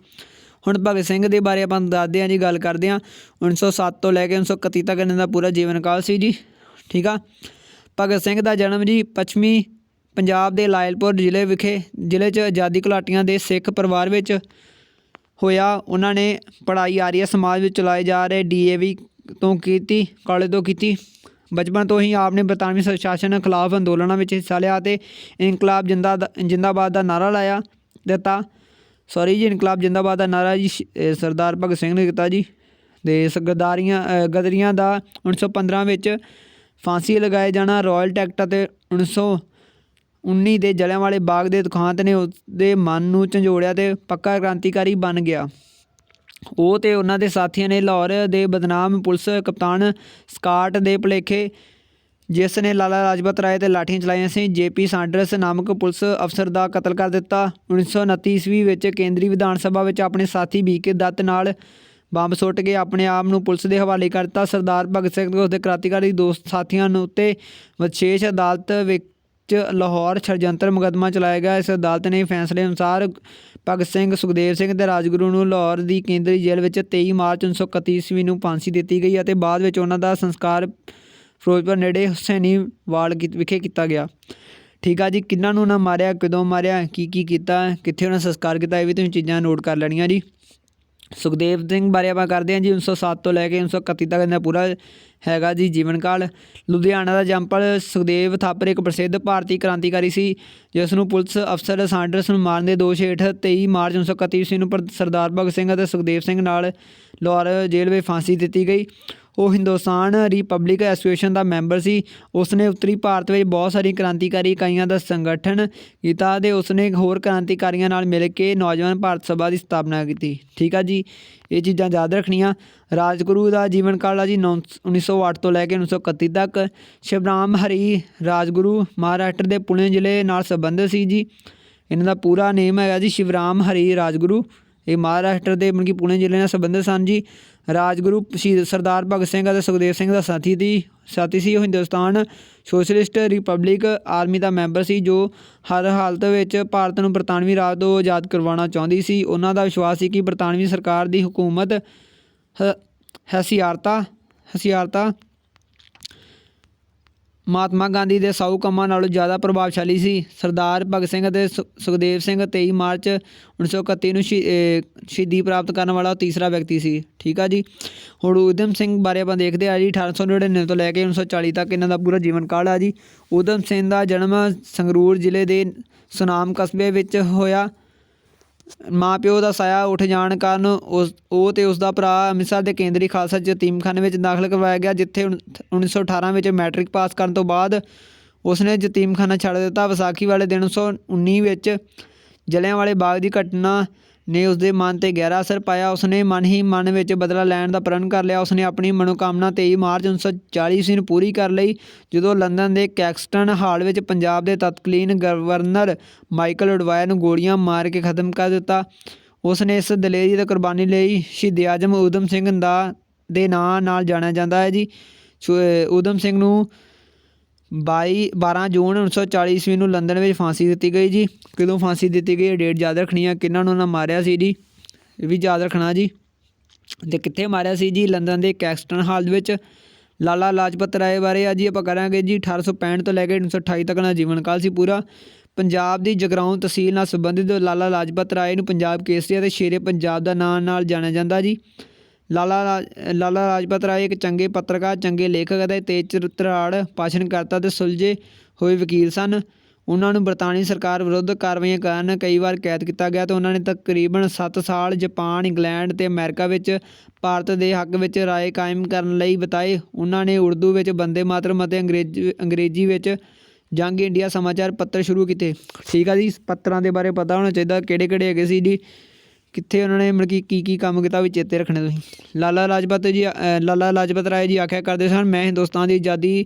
ਹੁਣ ਭਗਤ ਸਿੰਘ ਦੇ ਬਾਰੇ ਆਪਾਂ ਦੱਸਦੇ ਹਾਂ ਜੀ, ਗੱਲ ਕਰਦੇ ਹਾਂ। 1907 ਤੋਂ ਲੈ ਕੇ 1931 ਤੱਕ ਇਹਨਾਂ ਦਾ ਪੂਰਾ ਜੀਵਨ ਕਾਲ ਸੀ ਜੀ। ਠੀਕ ਆ, ਭਗਤ ਸਿੰਘ ਦਾ ਜਨਮ ਜੀ ਪੱਛਮੀ ਪੰਜਾਬ ਦੇ ਲਾਇਲਪੁਰ ਜ਼ਿਲ੍ਹੇ 'ਚ ਆਜ਼ਾਦੀ ਘੁਲਾਟੀਆਂ ਦੇ ਸਿੱਖ ਪਰਿਵਾਰ ਵਿੱਚ ਹੋਇਆ। ਉਹਨਾਂ ਨੇ ਪੜ੍ਹਾਈ ਆਰੀਆ ਸਮਾਜ ਵਿੱਚ ਚਲਾਏ ਜਾ ਰਹੇ DAV ਕਾਲਜ ਤੋਂ ਕੀਤੀ। ਬਚਪਨ ਤੋਂ ਹੀ ਆਪ ਨੇ ਬਰਤਾਨਵੀ ਸ਼ਾਸਨ ਖਿਲਾਫ ਅੰਦੋਲਨਾਂ ਵਿੱਚ ਹਿੱਸਾ ਲਿਆ ਅਤੇ ਇਨਕਲਾਬ ਜਿੰਦਾਬਾਦ ਦਾ ਨਾਅਰਾ ਇਨਕਲਾਬ ਜਿੰਦਾਬਾਦ ਦਾ ਨਾਅਰਾ ਜੀ ਸਰਦਾਰ ਭਗਤ ਸਿੰਘ ਨੇ ਕੀਤਾ ਜੀ। ਅਤੇ ਗਦਰੀਆਂ ਦਾ 1915 ਵਿੱਚ ਫਾਂਸੀ ਲਗਾਏ ਜਾਣਾ, ਰਾਇਲ ਟੈਕਟ ਅਤੇ 1919 ਦੇ ਜਲਿਆਂਵਾਲੇ ਬਾਗ ਦੇ ਦੁਖਾਂਤ ਨੇ ਉਸਦੇ ਮਨ ਨੂੰ ਝੰਜੋੜਿਆ ਅਤੇ ਪੱਕਾ ਕ੍ਰਾਂਤੀਕਾਰੀ ਬਣ ਗਿਆ। ਉਹ ਅਤੇ ਉਹਨਾਂ ਦੇ ਸਾਥੀਆਂ ਨੇ ਲਾਹੌਰ ਦੇ ਬਦਨਾਮ ਪੁਲਿਸ ਕਪਤਾਨ ਸਕਾਟ ਦੇ ਭੁਲੇਖੇ, ਜਿਸ ਨੇ ਲਾਲਾ ਲਾਜਪਤ ਰਾਏ 'ਤੇ ਲਾਠੀਆਂ ਚਲਾਈਆਂ ਸੀ, JP ਸਾਂਡਰਸ ਨਾਮਕ ਪੁਲਿਸ ਅਫਸਰ ਦਾ ਕਤਲ ਕਰ ਦਿੱਤਾ। 1929 ਈਸਵੀ ਵਿੱਚ ਕੇਂਦਰੀ ਵਿਧਾਨ ਸਭਾ ਵਿੱਚ ਆਪਣੇ ਸਾਥੀ BK ਦੱਤ ਨਾਲ ਬੰਬ ਸੁੱਟ ਕੇ ਆਪਣੇ ਆਪ ਨੂੰ ਪੁਲਿਸ ਦੇ ਹਵਾਲੇ ਕਰ ਦਿੱਤਾ। ਸਰਦਾਰ ਭਗਤ ਸਿੰਘ ਅਤੇ ਉਸਦੇ ਕ੍ਰਾਂਤੀਕਾਰੀ ਦੋਸਤ ਸਾਥੀਆਂ ਨੂੰ ਉੱਤੇ ਵਿਸ਼ੇਸ਼ ਅਦਾਲਤ ਵਿੱਚ ਲਾਹੌਰ षडयंत्र ਮੁਕੱਦਮਾ ਚਲਾਇਆ ਗਿਆ। ਇਸ ਅਦਾਲਤ ਨੇ ਫੈਸਲੇ ਅਨੁਸਾਰ ਭਗਤ ਸਿੰਘ, ਸੁਖਦੇਵ ਸਿੰਘ ਤੇ ਰਾਜਗੁਰੂ ਨੂੰ ਲਾਹੌਰ ਦੀ ਕੇਂਦਰੀ ਜੇਲ੍ਹ ਵਿੱਚ 23 ਮਾਰਚ 1931 ਈਸਵੀ ਨੂੰ ਫਾਂਸੀ ਦਿੱਤੀ ਗਈ ਅਤੇ ਬਾਅਦ ਵਿੱਚ ਉਹਨਾਂ ਦਾ ਸੰਸਕਾਰ ਫਿਰੋਜ਼ਪੁਰ ਨੇੜੇ ਹੁਸੈਨੀਵਾਲ ਵਿਖੇ ਕੀਤਾ ਗਿਆ। ਠੀਕ ਆ ਜੀ। ਕਿਹਨਾਂ ਨੂੰ ਉਹਨਾਂ ਮਾਰਿਆ, ਕਦੋਂ ਮਾਰਿਆ, ਕੀ ਕੀਤਾ, ਕਿੱਥੇ ਉਹਨਾਂ ਸੰਸਕਾਰ ਕੀਤਾ, ਇਹ ਵੀ ਤੁਸੀਂ ਚੀਜ਼ਾਂ ਨੋਟ ਕਰ ਲੈਣੀਆਂ ਜੀ। ਸੁਖਦੇਵ ਸਿੰਘ ਬਾਰੇ ਆਪਾਂ ਕਰਦੇ ਹਾਂ ਜੀ 1907 ਤੋਂ ਲੈ ਕੇ 1931 ਤੱਕ ਦਾ ਪੂਰਾ ਹੈਗਾ ਜੀ ਜੀਵਨ ਕਾਲ। ਲੁਧਿਆਣਾ ਦਾ ਜੰਪਲ ਸੁਖਦੇਵ ਥਾਪਰ ਇੱਕ ਪ੍ਰਸਿੱਧ ਭਾਰਤੀ ਕ੍ਰਾਂਤੀਕਾਰੀ ਸੀ ਜਿਸ ਨੂੰ ਪੁਲਿਸ ਅਫਸਰ ਸਾਂਡਰਸ ਨੂੰ ਮਾਰਨ ਦੇ ਦੋਸ਼ ਹੇਠ 23 ਮਾਰਚ 1931 ਈਸਵੀ ਨੂੰ ਸਰਦਾਰ ਭਗਤ ਸਿੰਘ ਅਤੇ ਸੁਖਦੇਵ ਸਿੰਘ ਨਾਲ ਲਾਹੌਰ ਜੇਲ੍ਹ ਵਿੱਚ ਫਾਂਸੀ ਦਿੱਤੀ ਗਈ। ਉਹ ਹਿੰਦੁਸਤਾਨ ਰਿਪਬਲਿਕ ਐਸੋਸੀਏਸ਼ਨ ਦਾ ਮੈਂਬਰ ਸੀ। ਉਸਨੇ ਉੱਤਰੀ ਭਾਰਤ ਵਿੱਚ ਬਹੁਤ ਸਾਰੀ ਕ੍ਰਾਂਤੀਕਾਰੀ ਇਕਾਈਆਂ ਦਾ ਸੰਗਠਨ ਕੀਤਾ ਅਤੇ ਉਸਨੇ ਹੋਰ ਕ੍ਰਾਂਤੀਕਾਰੀਆਂ ਨਾਲ ਮਿਲ ਕੇ ਨੌਜਵਾਨ ਭਾਰਤ ਸਭਾ ਦੀ ਸਥਾਪਨਾ ਕੀਤੀ। ਠੀਕ ਆ ਜੀ, ਇਹ ਚੀਜ਼ਾਂ ਯਾਦ ਰੱਖਣੀਆਂ। ਰਾਜਗੁਰੂ ਦਾ ਜੀਵਨ ਕਾਲ ਆ ਜੀ 1908 ਤੋਂ ਲੈ ਕੇ 1931 ਤੱਕ। ਸ਼ਿਵਰਾਮ ਹਰੀ ਰਾਜਗੁਰੂ ਮਹਾਰਾਸ਼ਟਰ ਦੇ ਪੁਣੇ ਜ਼ਿਲ੍ਹੇ ਨਾਲ ਸੰਬੰਧਿਤ ਸੀ ਜੀ। ਇਹਨਾਂ ਦਾ ਪੂਰਾ ਨੇਮ ਹੈਗਾ ਜੀ ਸ਼ਿਵਰਾਮ ਹਰੀ ਰਾਜਗੁਰੂ। ਇਹ ਮਹਾਰਾਸ਼ਟਰ ਦੇ ਮਤਲਬ ਕਿ ਪੁਣੇ ਜ਼ਿਲ੍ਹੇ ਨਾਲ ਸੰਬੰਧਿਤ ਸਨ ਜੀ। ਰਾਜਗੁਰੂ ਸਰਦਾਰ ਭਗਤ ਸਿੰਘ ਅਤੇ ਸੁਖਦੇਵ ਸਿੰਘ ਦਾ ਸਾਥੀ ਸੀ। ਉਹ ਹਿੰਦੁਸਤਾਨ ਸੋਸ਼ਲਿਸਟ ਰਿਪਬਲਿਕ ਆਰਮੀ ਦਾ ਮੈਂਬਰ ਸੀ ਜੋ ਹਰ ਹਾਲਤ ਵਿੱਚ ਭਾਰਤ ਨੂੰ ਬਰਤਾਨਵੀ ਰਾਜ ਤੋਂ ਆਜ਼ਾਦ ਕਰਵਾਉਣਾ ਚਾਹੁੰਦੀ ਸੀ। ਉਹਨਾਂ ਦਾ ਵਿਸ਼ਵਾਸ ਸੀ ਕਿ ਬਰਤਾਨਵੀ ਸਰਕਾਰ ਦੀ ਹਕੂਮਤ ਹਸਿਆਰਤਾ ਮਹਾਤਮਾ ਗਾਂਧੀ ਦੇ ਸਾਊ ਕੰਮਾਂ ਨਾਲੋਂ ਜ਼ਿਆਦਾ ਪ੍ਰਭਾਵਸ਼ਾਲੀ ਸੀ। ਸਰਦਾਰ ਭਗਤ ਸਿੰਘ ਅਤੇ ਸੁਖਦੇਵ ਸਿੰਘ 23 ਮਾਰਚ 1931 ਨੂੰ ਸ਼ਹੀਦੀ ਪ੍ਰਾਪਤ ਕਰਨ ਵਾਲਾ ਤੀਸਰਾ ਵਿਅਕਤੀ ਸੀ। ਠੀਕ ਆ ਜੀ। ਹੁਣ ਊਧਮ ਸਿੰਘ ਬਾਰੇ ਆਪਾਂ ਦੇਖਦੇ ਆ ਜੀ 1899 ਤੋਂ ਲੈ ਕੇ 1940 ਤੱਕ ਇਹਨਾਂ ਦਾ ਪੂਰਾ ਜੀਵਨ ਕਾਲ ਆ ਜੀ। ਊਧਮ ਸਿੰਘ ਦਾ ਜਨਮ ਸੰਗਰੂਰ ਜ਼ਿਲ੍ਹੇ ਦੇ ਸੁਨਾਮ ਕਸਬੇ ਵਿੱਚ ਹੋਇਆ। ਮਾਂ ਪਿਓ ਦਾ ਸਾਇਆ ਉੱਠ ਜਾਣ ਕਾਰਨ ਉਹ ਤੇ ਉਸਦਾ ਭਰਾ ਅੰਮ੍ਰਿਤਸਰ ਦੇ ਕੇਂਦਰੀ ਖਾਲਸਾ ਯਤੀਮਖਾਨੇ ਵਿੱਚ ਦਾਖਲ ਕਰਵਾਇਆ ਗਿਆ ਜਿੱਥੇ 1918 ਵਿੱਚ ਮੈਟ੍ਰਿਕ ਪਾਸ ਕਰਨ ਤੋਂ ਬਾਅਦ ਉਸਨੇ ਯਤੀਮਖਾਨਾ ਛੱਡ ਦਿੱਤਾ। ਵਿਸਾਖੀ ਵਾਲੇ ਦਿਨ 1919 ਵਿੱਚ ਜਲਿਆਂਵਾਲੇ ਬਾਗ ਦੀ ਘਟਨਾ ਨੇ ਉਸਦੇ ਮਨ 'ਤੇ ਗਹਿਰਾ ਅਸਰ ਪਾਇਆ। ਉਸਨੇ ਮਨ ਵਿੱਚ ਬਦਲਾ ਲੈਣ ਦਾ ਪ੍ਰਣ ਕਰ ਲਿਆ। ਉਸਨੇ ਆਪਣੀ ਮਨੋਕਾਮਨਾ 23 ਮਾਰਚ 1940 ਈਸਵੀ ਨੂੰ ਪੂਰੀ ਕਰ ਲਈ ਜਦੋਂ ਲੰਦਨ ਦੇ ਕੈਕਸਟਨ ਹਾਲ ਵਿੱਚ ਪੰਜਾਬ ਦੇ ਤਤਕਾਲੀਨ ਗਵਰਨਰ ਮਾਈਕਲ ਉਡਵਾਇਰ ਨੂੰ ਗੋਲੀਆਂ ਮਾਰ ਕੇ ਖਤਮ ਕਰ ਦਿੱਤਾ। ਉਸਨੇ ਇਸ ਦਲੇਰੀ ਅਤੇ ਕੁਰਬਾਨੀ ਲਈ ਸ਼ਹੀਦ ਆਜ਼ਮ ਊਧਮ ਸਿੰਘ ਦੇ ਨਾਂ ਨਾਲ ਜਾਣਿਆ ਜਾਂਦਾ ਹੈ ਜੀ। ਊਧਮ ਸਿੰਘ ਨੂੰ 12 ਜੂਨ 1940 ਈਸਵੀ ਨੂੰ ਲੰਦਨ ਵਿੱਚ ਫਾਂਸੀ ਦਿੱਤੀ ਗਈ ਜੀ। ਕਦੋਂ ਫਾਂਸੀ ਦਿੱਤੀ ਗਈ, ਡੇਟ ਯਾਦ ਰੱਖਣੀ ਆ। ਕਿਹਨਾਂ ਨੂੰ ਉਹਨਾਂ ਮਾਰਿਆ ਸੀ ਜੀ, ਇਹ ਵੀ ਯਾਦ ਰੱਖਣਾ ਜੀ। ਅਤੇ ਕਿੱਥੇ ਮਾਰਿਆ ਸੀ ਜੀ, ਲੰਦਨ ਦੇ ਕੈਕਸਟਨ ਹਾਲ ਵਿੱਚ। ਲਾਲਾ ਲਾਜਪਤ ਰਾਏ ਬਾਰੇ ਅੱਜ ਆਪਾਂ ਕਰਾਂਗੇ ਜੀ 1865 ਤੋਂ ਲੈ ਕੇ 1928 ਤੱਕ ਦਾ ਜੀਵਨ ਕਾਲ ਸੀ ਪੂਰਾ। ਪੰਜਾਬ ਦੀ ਜਗਰਾਉਂ ਤਹਿਸੀਲ ਨਾਲ ਸੰਬੰਧਿਤ ਲਾਲਾ ਲਾਜਪਤ ਰਾਏ ਨੂੰ ਪੰਜਾਬ ਕੇਸਰੀ ਅਤੇ ਸ਼ੇਰੇ ਪੰਜਾਬ ਦਾ ਨਾਂ ਨਾਲ ਜਾਣਿਆ ਜਾਂਦਾ ਜੀ। ਲਾਲਾ ਲਾਜਪਤ ਰਾਏ ਇੱਕ ਚੰਗੇ ਪੱਤਰਕਾਰ, ਚੰਗੇ ਲੇਖਕ ਅਤੇ ਤੇਜ਼ ਚਰਿੱਤਰਵਾਨ ਭਾਸ਼ਣਕਰਤਾ ਅਤੇ ਸੁਲਝੇ ਹੋਏ ਵਕੀਲ ਸਨ। ਉਹਨਾਂ ਨੂੰ ਬਰਤਾਨੀ ਸਰਕਾਰ ਵਿਰੁੱਧ ਕਾਰਵਾਈਆਂ ਕਾਰਨ ਕਈ ਵਾਰ ਕੈਦ ਕੀਤਾ ਗਿਆ ਅਤੇ ਉਹਨਾਂ ਨੇ ਤਕਰੀਬਨ 7 ਸਾਲ ਜਾਪਾਨ, ਇੰਗਲੈਂਡ ਅਤੇ ਅਮਰੀਕਾ ਵਿੱਚ ਭਾਰਤ ਦੇ ਹੱਕ ਵਿੱਚ ਰਾਏ ਕਾਇਮ ਕਰਨ ਲਈ ਬਿਤਾਏ। ਉਹਨਾਂ ਨੇ ਉਰਦੂ ਵਿੱਚ ਬੰਦੇ ਮਾਤਰਮ ਅਤੇ ਅੰਗਰੇਜ਼ੀ ਵਿੱਚ ਜੰਗ ਇੰਡੀਆ ਸਮਾਚਾਰ ਪੱਤਰ ਸ਼ੁਰੂ ਕੀਤੇ। ਠੀਕ ਆ ਜੀ। ਪੱਤਰਾਂ ਦੇ ਬਾਰੇ ਪਤਾ ਹੋਣਾ ਚਾਹੀਦਾ ਕਿਹੜੇ ਹੈਗੇ ਸੀ ਜੀ, ਕਿੱਥੇ ਉਹਨਾਂ ਨੇ ਮਤਲਬ ਕਿ ਕੀ ਕੰਮ ਕੀਤਾ ਵੀ ਚੇਤੇ ਰੱਖਣੇ ਤੁਸੀਂ। ਲਾਲਾ ਲਾਜਪਤ ਰਾਏ ਜੀ ਆਖਿਆ ਕਰਦੇ ਸਨ, ਮੈਂ ਹਿੰਦੁਸਤਾਨ ਦੀ ਆਜ਼ਾਦੀ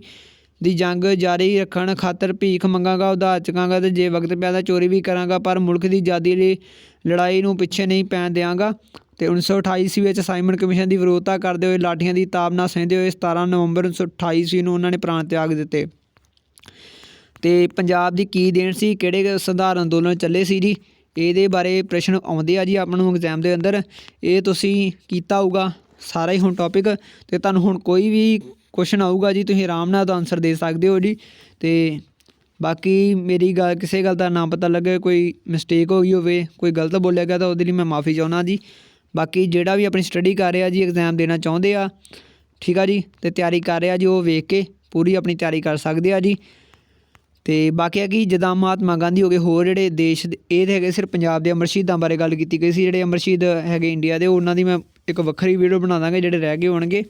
ਦੀ ਜੰਗ ਜਾਰੀ ਰੱਖਣ ਖਾਤਰ ਭੀਖ ਮੰਗਾਂਗਾ, ਉਧਾਰ ਚੁਕਾਂਗਾ ਅਤੇ ਜੇ ਵਕਤ ਪਿਆ ਤਾਂ ਚੋਰੀ ਵੀ ਕਰਾਂਗਾ, ਪਰ ਮੁਲਕ ਦੀ ਆਜ਼ਾਦੀ ਲਈ ਲੜਾਈ ਨੂੰ ਪਿੱਛੇ ਨਹੀਂ ਪੈਣ ਦਿਆਂਗਾ। ਅਤੇ 1928 ਈਸਵੀ ਵਿੱਚ ਸਾਈਮਨ ਕਮਿਸ਼ਨ ਦੀ ਵਿਰੋਧਤਾ ਕਰਦੇ ਹੋਏ ਲਾਠੀਆਂ ਦੀ ਤਾਬ ਨਾਲ ਸਹਿੰਦੇ ਹੋਏ 17 ਨਵੰਬਰ 1928 ਈਸਵੀ ਨੂੰ ਉਹਨਾਂ ਨੇ ਪ੍ਰਾਣ ਤਿਆਗ ਦਿੱਤੇ। ਅਤੇ ਪੰਜਾਬ ਦੀ ਕੀ ਦੇਣ ਸੀ, ਕਿਹੜੇ ਸੁਧਾਰ ਅੰਦੋਲਨ ਚੱਲੇ ਸੀ ਜੀ, ਇਹਦੇ ਬਾਰੇ ਪ੍ਰਸ਼ਨ ਆਉਂਦੇ ਆ ਜੀ ਆਪਾਂ ਨੂੰ ਐਗਜ਼ਾਮ ਦੇ ਅੰਦਰ। ਇਹ ਤੁਸੀਂ ਕੀਤਾ ਹੋਊਗਾ ਸਾਰਾ ਹੀ ਹੁਣ ਟੌਪਿਕ, ਅਤੇ ਤੁਹਾਨੂੰ ਹੁਣ ਕੋਈ ਵੀ ਕੁਐਸਚਨ ਆਊਗਾ ਜੀ ਤੁਸੀਂ ਆਰਾਮ ਨਾਲ ਆਨਸਰ ਦੇ ਸਕਦੇ ਹੋ ਜੀ। ਅਤੇ ਬਾਕੀ ਮੇਰੀ ਕਿਸੇ ਗੱਲ ਦਾ ਨਾ ਪਤਾ ਲੱਗੇ, ਕੋਈ ਮਿਸਟੇਕ ਹੋ ਗਈ ਹੋਵੇ, ਕੋਈ ਗਲਤ ਬੋਲਿਆ ਗਿਆ ਤਾਂ ਉਹਦੇ ਲਈ ਮੈਂ ਮਾफ़ੀ ਚਾਹੁੰਦਾ ਜੀ। ਬਾਕੀ ਜਿਹੜਾ ਵੀ ਆਪਣੀ ਸਟੱਡੀ ਕਰ ਰਿਹਾ ਜੀ, ਐਗਜ਼ਾਮ ਦੇਣਾ ਚਾਹੁੰਦੇ ਆ, ਠੀਕ ਆ ਜੀ, ਅਤੇ ਤਿਆਰੀ ਕਰ ਰਿਹਾ ਜੀ, ਉਹ ਵੇਖ ਕੇ ਪੂਰੀ ਆਪਣੀ ਤਿਆਰੀ ਕਰ ਸਕਦੇ ਆ ਜੀ। ਅਤੇ ਬਾਕੀ ਆ ਕਿ ਜਿੱਦਾਂ ਮਹਾਤਮਾ ਗਾਂਧੀ ਹੋ ਗਏ, ਹੋਰ ਜਿਹੜੇ ਦੇਸ਼ ਇਹ ਹੈਗੇ ਸਿਰਫ ਪੰਜਾਬ ਦੇ ਅਮਰ ਸ਼ਹੀਦਾਂ ਬਾਰੇ ਗੱਲ ਕੀਤੀ ਗਈ ਸੀ। ਜਿਹੜੇ ਅਮਰ ਸ਼ਹੀਦ ਹੈਗੇ ਇੰਡੀਆ ਦੇ, ਉਹਨਾਂ ਦੀ ਮੈਂ ਇੱਕ ਵੱਖਰੀ ਵੀਡੀਓ ਬਣਾ ਦਾਂਗੇ ਜਿਹੜੇ ਰਹਿ ਗਏ ਹੋਣਗੇ।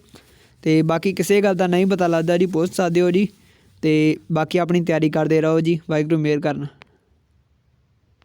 ਅਤੇ ਬਾਕੀ ਕਿਸੇ ਗੱਲ ਦਾ ਨਹੀਂ ਪਤਾ ਲੱਗਦਾ ਜੀ ਪੁੱਛ ਸਕਦੇ ਹੋ ਜੀ। ਅਤੇ ਬਾਕੀ ਆਪਣੀ ਤਿਆਰੀ ਕਰਦੇ ਰਹੋ ਜੀ। ਵਾਹਿਗੁਰੂ ਮਿਹਰ ਕਰਨ।